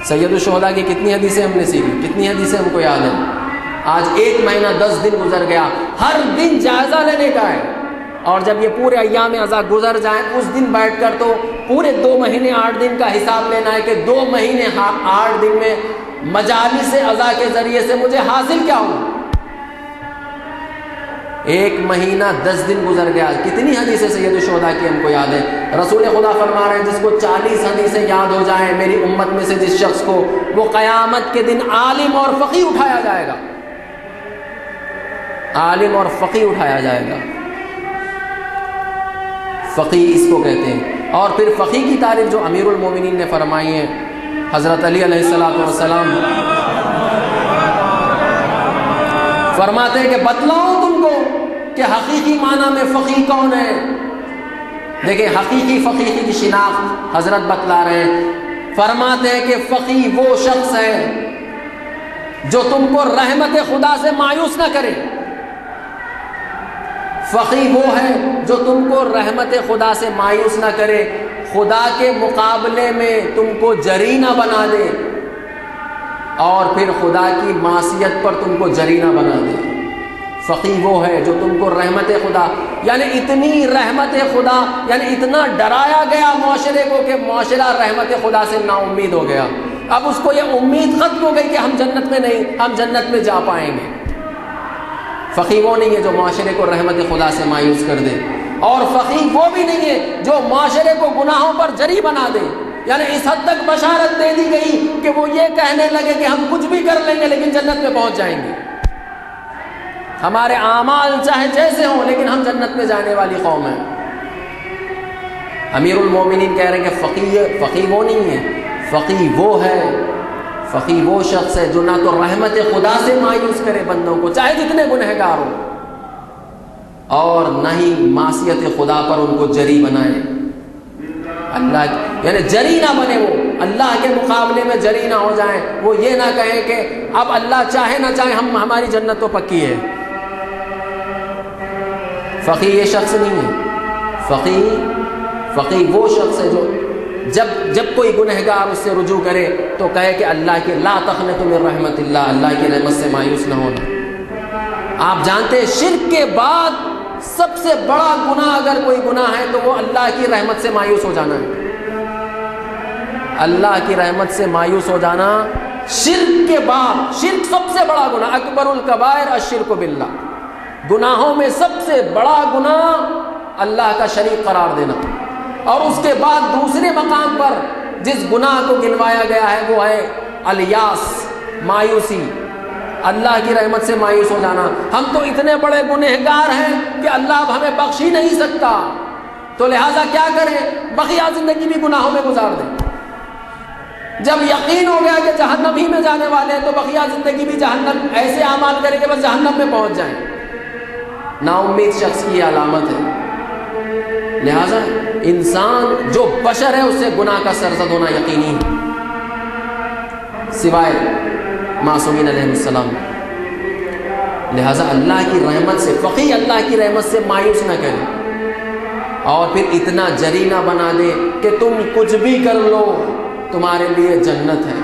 سید الشہداء کی کتنی حدیثیں ہم نے سیکھی، کتنی حدیثیں ہم کو یاد ہیں؟ آج 1 مہینہ 10 دن گزر گیا۔ ہر دن جائزہ لینے کا ہے، اور جب یہ پورے ایام ازا گزر جائیں اس دن بیٹھ کر تو پورے 2 مہینے 8 دن کا حساب لینا ہے کہ 2 مہینے 8 دن میں مجالس ازا کے ذریعے سے مجھے حاصل کیا ہوں۔ 1 مہینہ 10 دن گزر گیا، کتنی حدیثیں سید الشہداء کی ہم کو یاد ہے؟ رسول خدا فرما رہے ہیں جس کو 40 حدیثیں یاد ہو جائیں میری امت میں سے جس شخص کو، وہ قیامت کے دن عالم اور فقیہ اٹھایا جائے گا، عالم اور فقیہ اٹھایا جائے گا۔ فقیہ اس کو کہتے ہیں۔ اور پھر فقیہ کی تعریف جو امیر المومنین نے فرمائی ہے، حضرت علی علیہ السلام فرماتے ہیں کہ بتلاؤں تم کو کہ حقیقی معنی میں فقیہ کون ہے؟ دیکھیں حقیقی فقیہ کی شناخت حضرت بتلا رہے ہیں، فرماتے ہیں کہ فقیہ وہ شخص ہے جو تم کو رحمت خدا سے مایوس نہ کرے، فقیہ وہ ہے جو تم کو رحمت خدا سے مایوس نہ کرے، خدا کے مقابلے میں تم کو جری نہ بنا دے اور پھر خدا کی معصیت پر تم کو جری نہ بنا دے۔ فقیہ وہ ہے جو تم کو رحمت خدا، یعنی اتنی رحمت خدا، یعنی اتنا ڈرایا گیا معاشرے کو کہ معاشرہ رحمت خدا سے نا امید ہو گیا، اب اس کو یہ امید ختم ہو گئی کہ ہم جنت میں نہیں، ہم جنت میں جا پائیں گے۔ فقیہ وہ نہیں ہے جو معاشرے کو رحمت خدا سے مایوس کر دے، اور فقیہ وہ بھی نہیں ہے جو معاشرے کو گناہوں پر جری بنا دے، یعنی اس حد تک بشارت دے دی گئی کہ وہ یہ کہنے لگے کہ ہم کچھ بھی کر لیں گے لیکن جنت میں پہنچ جائیں گے، ہمارے اعمال چاہے جیسے ہوں لیکن ہم جنت میں جانے والی قوم ہیں۔ امیر المومنین کہہ رہے ہیں کہ فقیہ وہ نہیں ہے، فقیہ وہ ہے، فقیہ وہ شخص ہے جو نہ تو رحمت خدا سے مایوس کرے بندوں کو چاہے جتنے گنہگار ہوں، اور نہ ہی معصیت خدا پر ان کو جری بنائے، اللہ یعنی جری نہ بنے، وہ اللہ کے مقابلے میں جری نہ ہو جائیں، وہ یہ نہ کہیں کہ اب اللہ چاہے نہ چاہے ہماری جنت تو پکی ہے۔ فقیہ یہ شخص نہیں ہے، فقیہ وہ شخص ہے جو جب کوئی گنہگار اس سے رجوع کرے تو کہے کہ اللہ کی لا تقنطوا من رحمت اللہ، اللہ کی رحمت سے مایوس نہ ہونا۔ آپ جانتے ہیں شرک کے بعد سب سے بڑا گناہ اگر کوئی گناہ ہے تو وہ اللہ کی رحمت سے مایوس ہو جانا ہے۔ اللہ کی رحمت سے مایوس ہو جانا شرک کے بعد، شرک سب سے بڑا گناہ، اکبر الکبائر الشرک باللہ، گناہوں میں سب سے بڑا گناہ اللہ کا شریک قرار دینا، اور اس کے بعد دوسرے مقام پر جس گناہ کو گنوایا گیا ہے وہ ہے الیاس، مایوسی، اللہ کی رحمت سے مایوس ہو جانا۔ ہم تو اتنے بڑے گنہگار ہیں کہ اللہ اب ہمیں بخش ہی نہیں سکتا، تو لہٰذا کیا کریں، بقیہ زندگی بھی گناہوں میں گزار دیں۔ جب یقین ہو گیا کہ جہنم ہی میں جانے والے ہیں تو بقیہ زندگی بھی جہنم، ایسے اعمال کریں کہ بس جہنم میں پہنچ جائیں۔ نا امید شخص کی یہ علامت ہے۔ لہٰذا انسان جو بشر ہے اس سے گناہ کا سرزد ہونا یقینی ہے، سوائے معصومین علیہ السلام۔ لہٰذا اللہ کی رحمت سے، فقیہ اللہ کی رحمت سے مایوس نہ کرے اور پھر اتنا جری نہ بنا دے کہ تم کچھ بھی کر لو تمہارے لیے جنت ہے،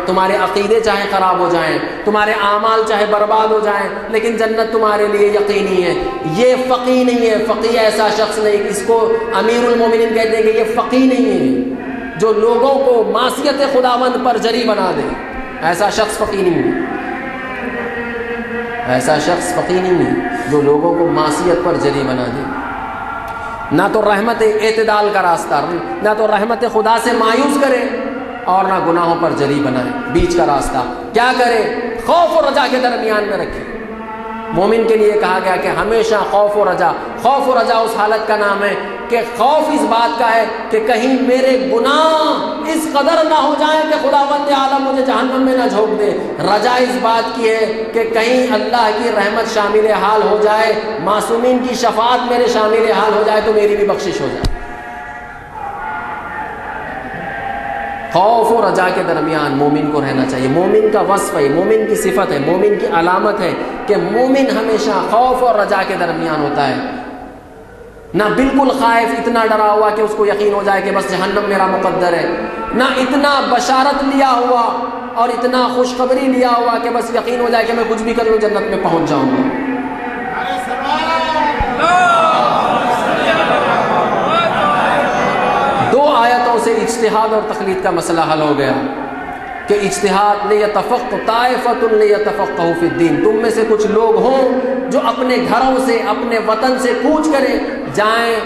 تمہارے عقیدے چاہے خراب ہو جائیں، تمہارے اعمال چاہے برباد ہو جائیں، لیکن جنت تمہارے لیے یقینی ہے۔ یہ فقیہ نہیں ہے، فقیہ ایسا شخص نہیں، اس کو امیر المومنین کہتے ہیں کہ یہ فقیہ نہیں ہے جو لوگوں کو معصیت خداوند پر جری بنا دے، ایسا شخص فقیہ نہیں ہے، ایسا شخص فقیہ نہیں ہے جو لوگوں کو معصیت پر جری بنا دے۔ نہ تو رحمت اعتدال کا راستہ، نہ تو رحمت خدا سے مایوس کرے اور نہ گناہوں پر جری بنائے، بیچ کا راستہ کیا کرے، خوف و رجا کے درمیان میں رکھے۔ مومن کے لیے کہا گیا کہ ہمیشہ خوف و رجا، خوف و رجا اس حالت کا نام ہے کہ خوف اس بات کا ہے کہ کہیں میرے گناہ اس قدر نہ ہو جائیں کہ خداوند عالم مجھے جہنم میں نہ جھونک دے، رجا اس بات کی ہے کہ کہیں اللہ کی رحمت شامل حال ہو جائے، معصومین کی شفاعت میرے شامل حال ہو جائے تو میری بھی بخشش ہو جائے۔ خوف و رجا کے درمیان مومن کو رہنا چاہیے، مومن کا وصف ہے، مومن کی صفت ہے، مومن کی علامت ہے کہ مومن ہمیشہ خوف اور رجا کے درمیان ہوتا ہے، نہ بالکل خائف، اتنا ڈرا ہوا کہ اس کو یقین ہو جائے کہ بس جہنم میرا مقدر ہے، نہ اتنا بشارت لیا ہوا اور اتنا خوشخبری لیا ہوا کہ بس یقین ہو جائے کہ میں کچھ بھی کر لوں جنت میں پہنچ جاؤں گا۔ دو آیتوں سے اجتہاد اور تقلید کا مسئلہ حل ہو گیا کہ اجتہاد لیتفقہ طائفۃ لیتفقہوا فی الدین، تم میں سے کچھ لوگ ہوں جو اپنے گھروں سے، اپنے وطن سے کوچ کریں، جائیں،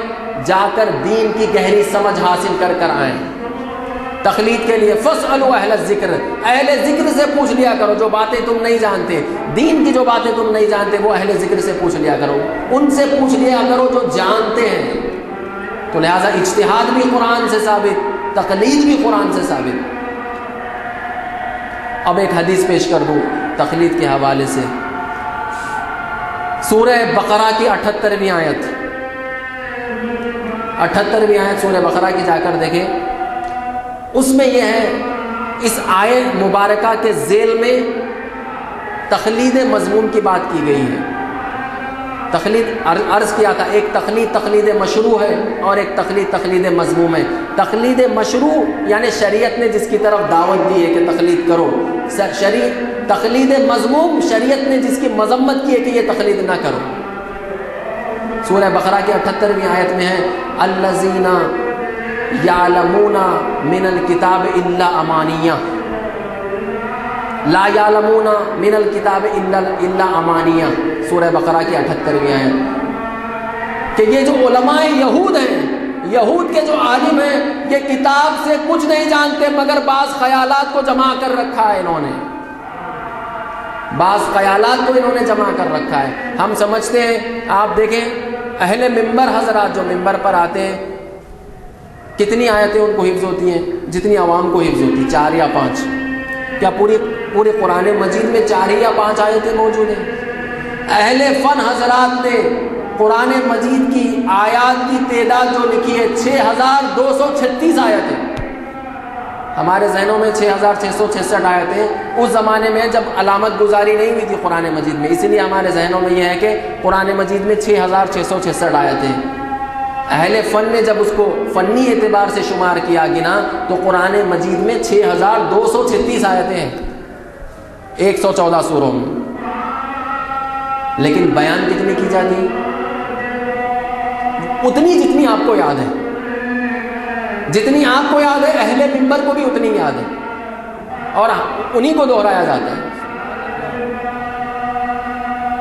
جا کر دین کی گہری سمجھ حاصل کر آئیں۔ تقلید کے لیے فاسألوا اہل الذکر، اہل ذکر سے پوچھ لیا کرو، جو باتیں تم نہیں جانتے، دین کی جو باتیں تم نہیں جانتے وہ اہل ذکر سے پوچھ لیا کرو، ان سے پوچھ لیا کرو جو جانتے ہیں۔ تو لہٰذا اجتہاد بھی قرآن سے ثابت، تقلید بھی قرآن سے ثابت۔ اب ایک حدیث پیش کر دوں تقلید کے حوالے سے، سورہ بقرہ کی 78ویں آیت، 78ویں آیت سورہ بقرہ کی جا کر دیکھیں، اس میں یہ ہے، اس آیت مبارکہ کے ذیل میں تقلید مضمون کی بات کی گئی ہے۔ تقلید عرض کیا تھا، ایک تقلید مشروع ہے اور ایک تقلید مذموم ہے۔ تقلید مشروع یعنی شریعت نے جس کی طرف دعوت دی ہے کہ تقلید کرو، تقلید مذموم شریعت نے جس کی مذمت کی ہے کہ یہ تقلید نہ کرو۔ سورہ بقرہ کی 78ویں آیت میں ہے، الذین یعلمون من الکتاب الا امانیہ، لا یعلمون من الکتاب الا امانیہ، سورہ بقرہ کی 78ویں آیت، کہ یہ جو علماء یہود ہیں، یہود کے جو عالم ہیں، یہ کتاب سے کچھ نہیں جانتے مگر بعض خیالات کو جمع کر رکھا ہے، انہوں نے بعض خیالات کو انہوں نے جمع کر رکھا ہے۔ ہم سمجھتے ہیں، آپ دیکھیں اہل منبر حضرات جو منبر پر آتے ہیں، کتنی آیتیں ان کو حفظ ہوتی ہیں جتنی عوام کو حفظ ہوتی، 4 یا 5؟ کیا پورے قرآن مجید میں 4 یا 5 آیتیں موجود ہیں؟ اہل فن حضرات نے قرآن مجید کی آیات کی تعداد جو لکھی ہے 6236 آیتیں۔ ہمارے ذہنوں میں 6666 آیتیں اس زمانے میں جب علامت گزاری نہیں ہوئی تھی قرآن مجید میں، اسی لیے ہمارے ذہنوں میں یہ ہے کہ قرآن مجید میں 6666 آیتیں۔ اہل فن نے جب اس کو فنی اعتبار سے شمار کیا گنا تو قرآن مجید میں 6236 آیتیں ہیں 114 سوروں میں، لیکن بیان کتنی کی جاتی؟ اتنی جتنی آپ کو یاد ہے، جتنی آپ کو یاد ہے اہل منبر کو بھی اتنی یاد ہے، اور انہی کو دہرایا جاتا ہے۔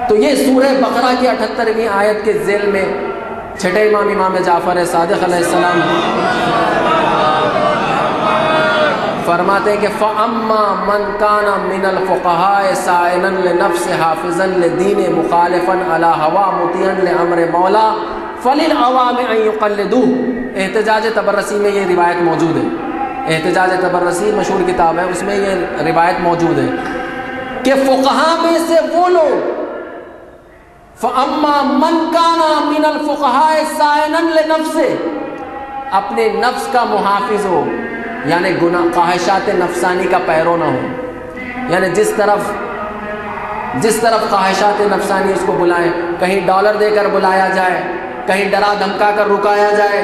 تو یہ سورہ بقرہ کی 78ویں آیت کے ذیل میں چھٹے امام جعفر صادق علیہ السلام فرماتے ہیں کہ فَأَمَّا مَنْ كَانَ مِنَ الْفُقَهَاءِ سَائِلًا لِنَفْسِ حَافِظًا لِدِينِ مُخَالِفًا عَلَى هَوَى مُطِيعًا لِأَمْرِ مَوْلَى فَلِلْعَوَامِ أَن يُقَلِّدُوهُ۔ احتجاج تبرسی میں یہ روایت موجود ہے، احتجاج تبرسی مشہور کتاب ہے، اس میں یہ روایت موجود ہے کہ فقہاء میں سے وہ لوگ، فَأَمَّا مَنْ كَانَ مِنَ الْفُقَهَاءِ سَائِلًا لِنَفْسِهِ، اپنے نفس کا محافظ ہو، یعنی خواہشات نفسانی کا پیرو نہ ہو، یعنی جس طرف خواہشات نفسانی اس کو بلائیں، کہیں ڈالر دے کر بلایا جائے، کہیں ڈرا دھمکا کر رکایا جائے،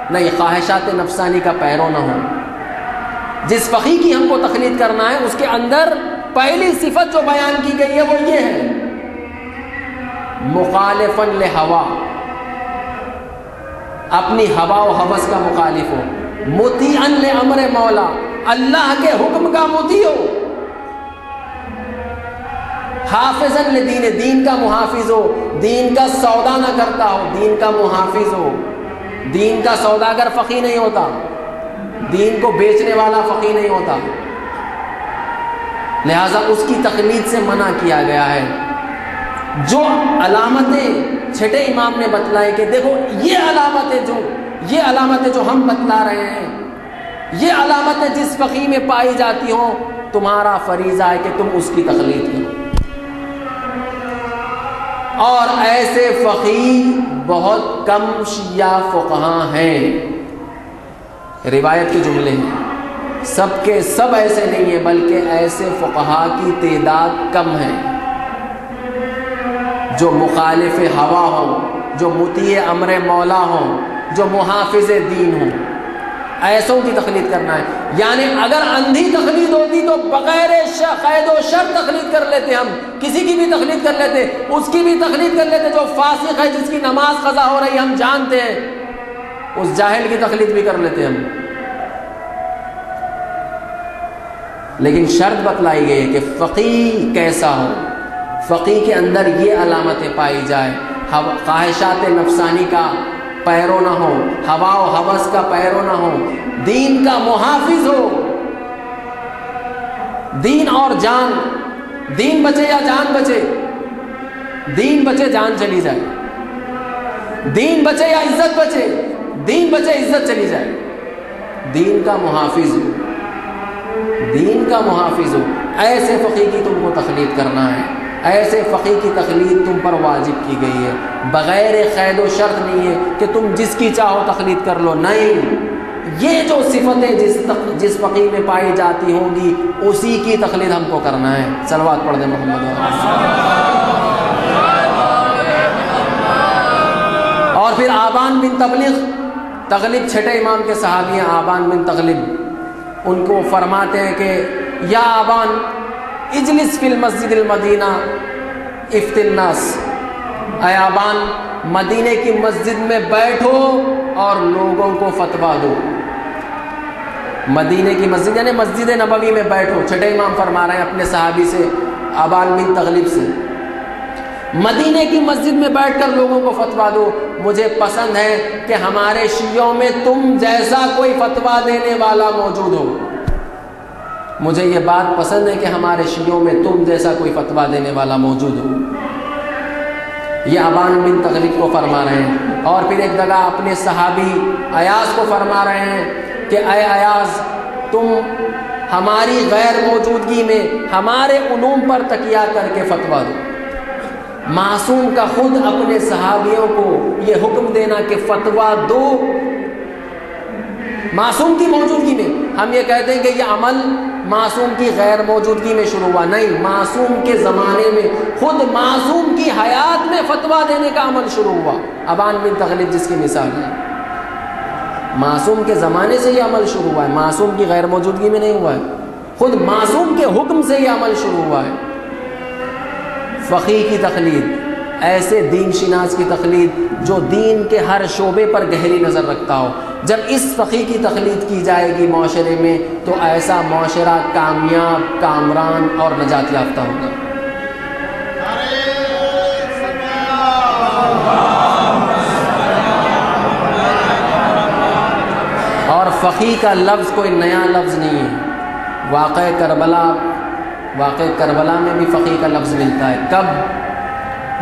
نہیں، خواہشات نفسانی کا پیرو نہ ہو۔ جس فقیہ کی ہم کو تقلید کرنا ہے اس کے اندر پہلی صفت جو بیان کی گئی ہے وہ یہ ہے، مخالفاً لہوا، اپنی ہوا و ہوس کا مخالف ہو، مطیعاً لامر مولا، اللہ کے حکم کا مطیع ہو، حافظاً لدین، دین کا محافظ ہو، دین کا سودا نہ کرتا ہو، دین کا محافظ ہو۔ دین کا سوداگر فقیہ نہیں ہوتا، دین کو بیچنے والا فقیہ نہیں ہوتا، لہذا اس کی تقلید سے منع کیا گیا ہے۔ جو علامتیں چھٹے امام نے بتلائے کہ دیکھو یہ علامتیں جو ہم بتلا رہے ہیں، یہ علامتیں جس فقیہ میں پائی جاتی ہوں، تمہارا فریضہ ہے کہ تم اس کی تقلید کرو۔ اور ایسے فقیہ بہت کم شیعہ فقہاء ہیں، روایت کے جملے ہیں، سب کے سب ایسے نہیں ہیں، بلکہ ایسے فقہاء کی تعداد کم ہے جو مخالف ہوا ہوں، جو مطیع امر مولا ہوں، جو محافظ دین ہوں، ایسوں کی تقلید کرنا ہے۔ یعنی اگر اندھی تقلید ہوتی تو بغیر قید و شرط تقلید کر لیتے، ہم کسی کی بھی تقلید کر لیتے، اس کی بھی تقلید کر لیتے جو فاسق ہے، جس کی نماز قضا ہو رہی ہم جانتے ہیں، اس جاہل کی تقلید بھی کر لیتے ہم۔ لیکن شرط بتلائی گئی ہے کہ فقیہ کیسا ہو، فقیہ کے اندر یہ علامتیں پائی جائے، خواہشات نفسانی کا پیرو نہ ہو، ہوا و ہوس کا پیرو نہ ہو، دین کا محافظ ہو، دین اور جان، دین بچے یا جان بچے، دین بچے جان چلی جائے، دین بچے یا عزت بچے، دین بچے عزت چلی جائے، دین کا محافظ ہو، دین کا محافظ ہو، ایسے فقیہ کی تم کو تقلید کرنا ہے، ایسے فقیہ کی تقلید تم پر واجب کی گئی ہے، بغیر قید و شرط نہیں ہے کہ تم جس کی چاہو تقلید کر لو، نہیں، یہ جو صفتیں جس فقیہ میں پائی جاتی ہوں گی اسی کی تقلید ہم کو کرنا ہے۔ صلوات پڑھ دیں محمد۔ اور پھر آبان بن تغلب چھٹے امام کے صحابی ہیں آبان بن تغلب، ان کو فرماتے ہیں کہ یا آبان اجلس فی المسجد المدینہ افتی الناس، اے آبان مدینے کی مسجد میں بیٹھو اور لوگوں کو فتویٰ دو۔ مدینے کی مسجد یعنی مسجد نبوی میں بیٹھو، چھٹے امام فرما رہے ہیں اپنے صحابی سے آبان بن تغلب سے، مدینے کی مسجد میں بیٹھ کر لوگوں کو فتویٰ دو۔ مجھے پسند ہے کہ ہمارے شیعوں میں تم جیسا کوئی فتویٰ دینے والا موجود ہو، مجھے یہ بات پسند ہے کہ ہمارے شیعوں میں تم جیسا کوئی فتویٰ دینے والا موجود ہو۔ یہ آبان بن تغلب کو فرما رہے ہیں۔ اور پھر ایک جگہ اپنے صحابی ایاز کو فرما رہے ہیں کہ اے ایاز تم ہماری غیر موجودگی میں ہمارے علوم پر تکیہ کر کے فتویٰ دو۔ معصوم کا خود اپنے صحابیوں کو یہ حکم دینا کہ فتویٰ دو معصوم کی موجودگی میں، ہم یہ کہتے ہیں کہ یہ عمل معصوم کی غیر موجودگی میں شروع ہوا، نہیں، معصوم کے زمانے میں خود معصوم کی حیات میں فتویٰ دینے کا عمل شروع ہوا۔ ابان بن تغلب جس کی مثال ہے، معصوم کے زمانے سے یہ عمل شروع ہوا ہے، معصوم کی غیر موجودگی میں نہیں ہوا ہے، خود معصوم کے حکم سے یہ عمل شروع ہوا ہے۔ فقیہ کی تقلید، ایسے دین شناس کی تقلید جو دین کے ہر شعبے پر گہری نظر رکھتا ہو، جب اس فقیہ کی تقلید کی جائے گی معاشرے میں تو ایسا معاشرہ کامیاب، کامران اور نجات یافتہ ہوگا۔ اور فقیہ کا لفظ کوئی نیا لفظ نہیں ہے، واقع کربلا میں بھی فقیہ کا لفظ ملتا ہے۔ کب؟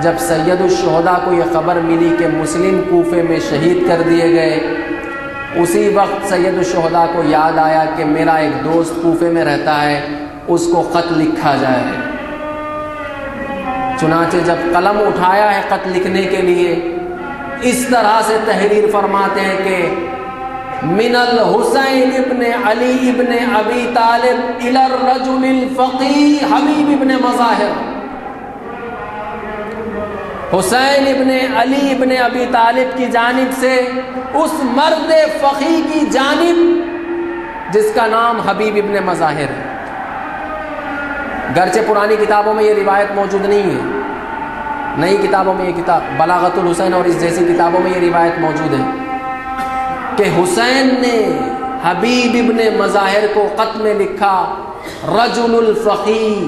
جب سید الشہداء کو یہ خبر ملی کہ مسلم کوفے میں شہید کر دیے گئے، اسی وقت سید الشہداء کو یاد آیا کہ میرا ایک دوست کوفے میں رہتا ہے، اس کو خط لکھا جائے۔ چنانچہ جب قلم اٹھایا ہے خط لکھنے کے لیے، اس طرح سے تحریر فرماتے ہیں کہ من الحسین ابن علی ابن ابی طالب الی الرجل الفقیہ حبیب ابن مظاہر، حسین ابن علی ابن ابی طالب کی جانب سے اس مرد فقیہ کی جانب جس کا نام حبیب ابن مظاہر ہے۔ گرچہ پرانی کتابوں میں یہ روایت موجود نہیں ہے، نئی کتابوں میں یہ کتاب بلاغت الحسین اور اس جیسی کتابوں میں یہ روایت موجود ہے کہ حسین نے حبیب ابن مظاہر کو خط میں لکھا، رجل الفقیہ،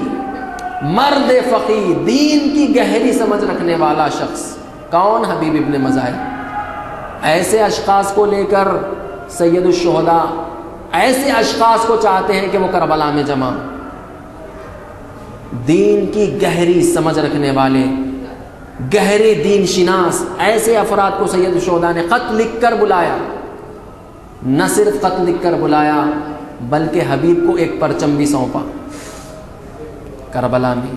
مرد فقیہ، دین کی گہری سمجھ رکھنے والا شخص۔ کون؟ حبیب ابن مظاہر۔ ایسے اشخاص کو لے کر سید الشہداء ایسے اشخاص کو چاہتے ہیں کہ وہ کربلا میں جمع، دین کی گہری سمجھ رکھنے والے، گہرے دین شناس، ایسے افراد کو سید الشہداء نے خط لکھ کر بلایا۔ نہ صرف خط لکھ کر بلایا بلکہ حبیب کو ایک پرچم بھی سونپا کربلا میں۔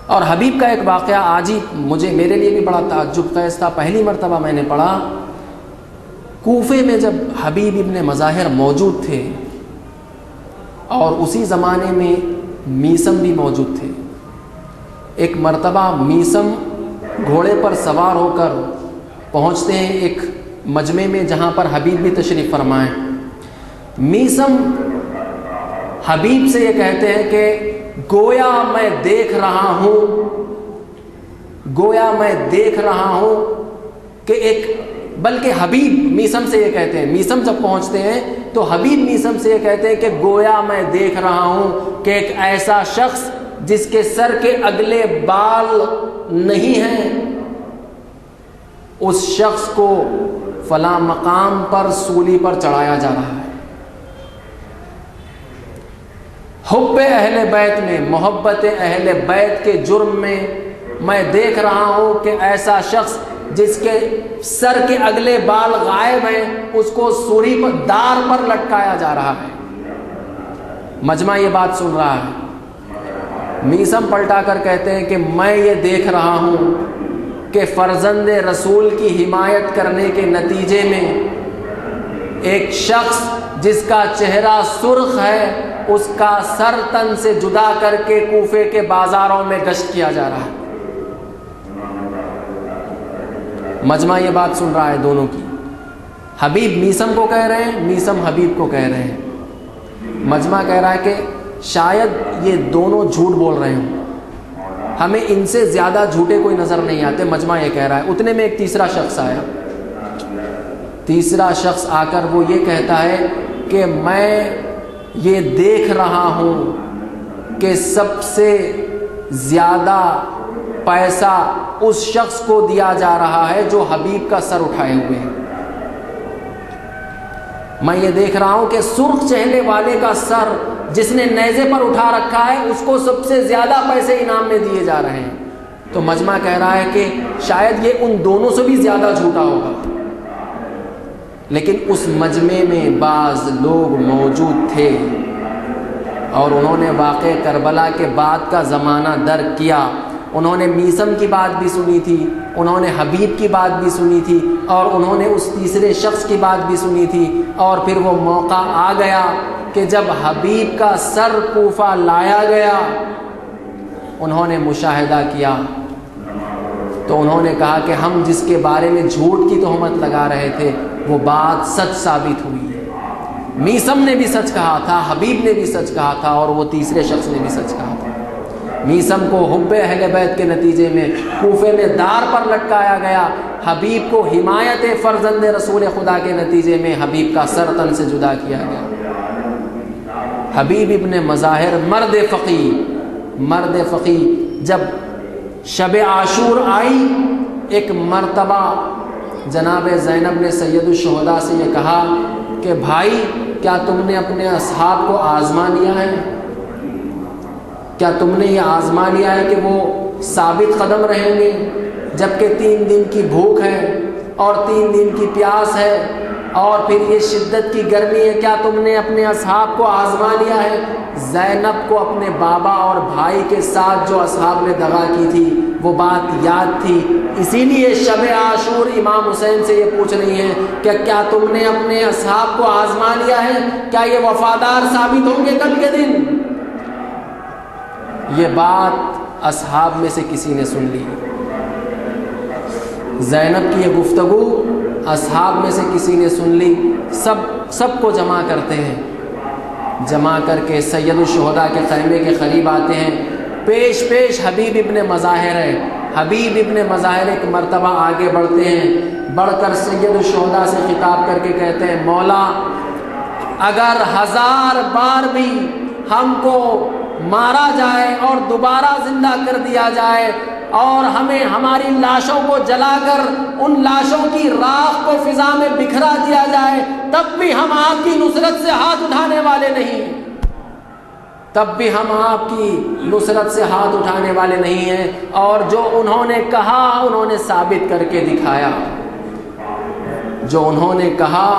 اور حبیب کا ایک واقعہ آج ہی میرے لیے بھی بڑا تعجب خیز تھا، پہلی مرتبہ میں نے پڑھا۔ کوفے میں جب حبیب ابن مظاہر موجود تھے اور اسی زمانے میں میسم بھی موجود تھے، ایک مرتبہ میسم گھوڑے پر سوار ہو کر پہنچتے ہیں ایک مجمع میں جہاں پر حبیب بھی تشریف فرمائیں۔ میسم حبیب سے یہ کہتے ہیں کہ گویا میں دیکھ رہا ہوں کہ بلکہ حبیب میسم سے یہ کہتے ہیں، میسم جب پہنچتے ہیں تو حبیب میسم سے یہ کہتے ہیں کہ گویا میں دیکھ رہا ہوں کہ ایک ایسا شخص جس کے سر کے اگلے بال نہیں ہیں، اس شخص کو فلاں مقام پر سولی پر چڑھایا جا رہا ہے۔ حب اہل بیت میں، محبت اہل بیت کے جرم میں دیکھ رہا ہوں کہ ایسا شخص جس کے سر کے اگلے بال غائب ہیں، اس کو سولی پر دار پر لٹکایا جا رہا ہے۔ مجمع یہ بات سن رہا ہے۔ میسم پلٹا کر کہتے ہیں کہ میں یہ دیکھ رہا ہوں کہ فرزند رسول کی حمایت کرنے کے نتیجے میں ایک شخص جس کا چہرہ سرخ ہے اس کا سر تن سے جدا کر کے کوفے کے بازاروں میں گشت کیا جا رہا ہے۔ مجمع یہ بات سن رہا ہے دونوں کی، حبیب میسم کو کہہ رہے ہیں، میسم حبیب کو کہہ رہے ہیں۔ مجمع کہہ رہا ہے کہ شاید یہ دونوں جھوٹ بول رہے ہوں، ہمیں ان سے زیادہ جھوٹے کوئی نظر نہیں آتے۔ مجمع یہ کہہ رہا ہے۔ اتنے میں ایک تیسرا شخص آیا، تیسرا شخص آ کر وہ یہ کہتا ہے کہ میں یہ دیکھ رہا ہوں کہ سب سے زیادہ پیسہ اس شخص کو دیا جا رہا ہے جو حبیب کا سر اٹھائے ہوئے ہیں۔ میں یہ دیکھ رہا ہوں کہ سرخ چہرے والے کا سر جس نے نیزے پر اٹھا رکھا ہے اس کو سب سے زیادہ پیسے انعام میں دیے جا رہے ہیں۔ تو مجمع کہہ رہا ہے کہ شاید یہ ان دونوں سے بھی زیادہ جھوٹا ہوگا۔ لیکن اس مجمع میں بعض لوگ موجود تھے اور انہوں نے واقع کربلا کے بعد کا زمانہ درک کیا۔ انہوں نے میسم کی بات بھی سنی تھی، انہوں نے حبیب کی بات بھی سنی تھی، اور انہوں نے اس تیسرے شخص کی بات بھی سنی تھی۔ اور پھر وہ موقع آ گیا کہ جب حبیب کا سر کوفہ لایا گیا، انہوں نے مشاہدہ کیا تو انہوں نے کہا کہ ہم جس کے بارے میں جھوٹ کی تہمت لگا رہے تھے وہ بات سچ ثابت ہوئی۔ میسم نے بھی سچ کہا تھا، حبیب نے بھی سچ کہا تھا، اور وہ تیسرے شخص نے بھی سچ کہا تھا۔ میسم کو حب اہل بیت کے نتیجے میں کوفے میں دار پر لٹکایا گیا، حبیب کو حمایت فرزند رسول خدا کے نتیجے میں حبیب کا سر تن سے جدا کیا گیا۔ حبیب ابن مظاہر مرد فقی جب شب عاشور آئی، ایک مرتبہ جناب زینب نے سید الشہداء سے یہ کہا کہ بھائی کیا تم نے اپنے اصحاب کو آزما لیا ہے؟ کیا تم نے یہ آزما لیا ہے کہ وہ ثابت قدم رہیں گے جبکہ 3 دن کی بھوک ہے اور 3 دن کی پیاس ہے اور پھر یہ شدت کی گرمی ہے؟ کیا تم نے اپنے اصحاب کو آزما لیا ہے؟ زینب کو اپنے بابا اور بھائی کے ساتھ جو اصحاب نے دغا کی تھی وہ بات یاد تھی، اسی لیے شب عاشور امام حسین سے یہ پوچھ رہی ہیں کہ کیا تم نے اپنے اصحاب کو آزما لیا ہے؟ کیا یہ وفادار ثابت ہوں گے کل کے دن؟ یہ بات اصحاب میں سے کسی نے سن لی، زینب کی یہ گفتگو اصحاب میں سے کسی نے سن لی۔ سب کو جمع کرتے ہیں، جمع کر کے سید الشہداء کے خیمے کے قریب آتے ہیں۔ پیش حبیب ابن مظاہر ہے۔ حبیب ابن مظاہر ایک مرتبہ آگے بڑھتے ہیں، بڑھ کر سید الشہداء سے خطاب کر کے کہتے ہیں مولا اگر 1000 بار بھی ہم کو مارا جائے اور دوبارہ زندہ کر دیا جائے اور ہمیں ہماری لاشوں کو جلا کر ان لاشوں کی راکھ کو فضا میں بکھرا دیا جائے، تب بھی ہم آپ کی نصرت سے ہاتھ اٹھانے والے نہیں، تب بھی ہم آپ کی نصرت سے ہاتھ اٹھانے والے نہیں ہیں۔ اور جو انہوں نے کہا انہوں نے ثابت کر کے دکھایا، جو انہوں نے کہا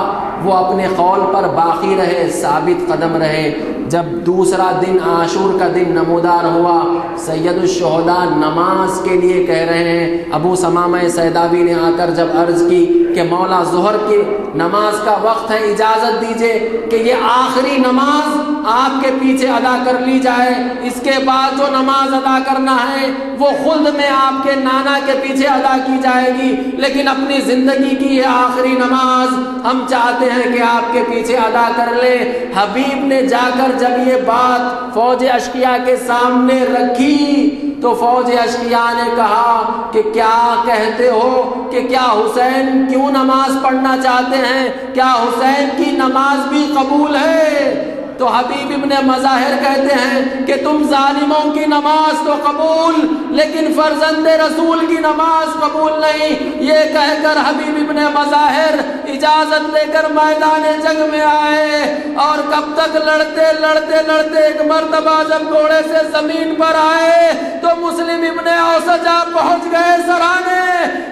وہ اپنے قول پر باقی رہے، ثابت قدم رہے۔ جب دوسرا دن عاشور کا دن نمودار ہوا، سید الشہداء نماز کے لیے کہہ رہے ہیں۔ ابو ثمامہ سیداوی نے آ کر جب عرض کی کہ مولا ظہر کی نماز کا وقت ہے، اجازت دیجئے کہ یہ آخری نماز آپ کے پیچھے ادا کر لی جائے، اس کے بعد جو نماز ادا کرنا ہے وہ خلد میں آپ کے نانا کے پیچھے ادا کی جائے گی، لیکن اپنی زندگی کی یہ آخری نماز ہم چاہتے ہیں کہ آپ کے پیچھے ادا کر لیں۔ حبیب نے جا کر جب یہ بات فوج اشقیاء کے سامنے رکھی تو فوج اشقیاء نے کہا کہ کیا کہتے ہو کہ کیا حسین کیوں نماز پڑھنا چاہتے ہیں؟ کیا حسین کی نماز بھی قبول ہے؟ تو حبیب ابن مظاہر کہتے ہیں کہ تم ظالموں کی نماز تو قبول لیکن فرزند رسول کی نماز قبول نہیں۔ یہ کہہ کر حبیب ابن مظاہر اجازت لے کر میدان جنگ میں آئے، اور کب تک لڑتے ایک مرتبہ جب گھوڑے سے زمین پر آئے تو مسلم ابن اوسجا پہنچ گئے سرانے،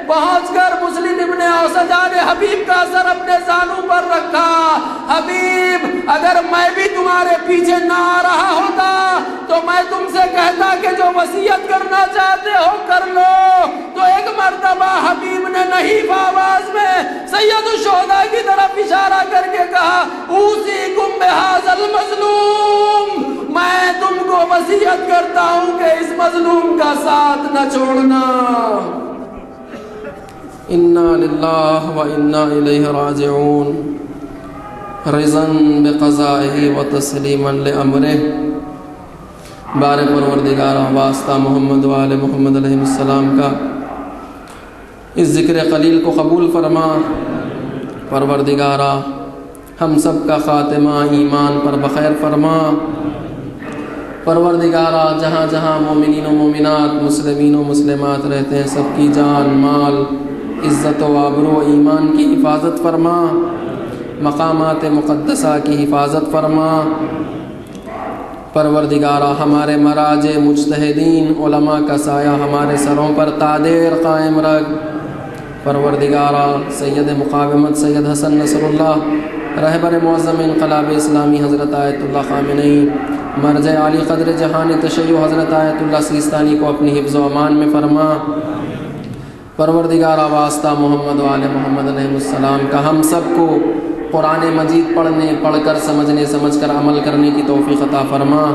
پہنچ کر مسلم ابن اوسجا نے حبیب کا سر اپنے زانوں پر رکھا۔ حبیب اگر میں بھی تمہارے پیچھے نہ آ رہا ہوتا تو میں تم سے کہتا کہ جو وصیت کرنا چاہتے ہو کر لو، تو ایک مرتبہ حبیب نے نحیف آواز میں سید الشہداء کی طرف اشارہ کر کے کہا اوصیکم بہذا المظلوم، میں تم کو وصیت کرتا ہوں کہ اس مظلوم کا ساتھ نہ چھوڑنا۔ انا للہ و انا الیہ راجعون، رضا بقضائہ و تسلیما لامرہ۔ بار پروردگارہ واسطہ محمد و آل محمد علیہ السلام کا اس ذکر قلیل کو قبول فرما۔ پروردگارہ ہم سب کا خاتمہ ایمان پر بخیر فرما۔ پروردگارہ جہاں جہاں مومنین و مومنات، مسلمین و مسلمات رہتے ہیں، سب کی جان، مال، عزت و آبرو و ایمان کی حفاظت فرما، مقامات مقدسہ کی حفاظت فرما۔ پروردگارہ ہمارے مراجع مجتہدین علماء کا سایہ ہمارے سروں پر تادیر قائم رکھ۔ پروردگارہ سید مقاومت سید حسن نصر اللہ، رہبر معظم انقلاب اسلامی حضرت آیت اللہ خامنئی، مرجع عالی قدر جہانی تشیع حضرت آیت اللہ سیستانی کو اپنی حفظ و امان میں فرما۔ پروردگارہ واسطہ محمد و آل محمد علیہ السلام کا ہم سب کو قرآن مجید پڑھنے، پڑھ کر سمجھنے، سمجھ کر عمل کرنے کی توفیق عطا فرما۔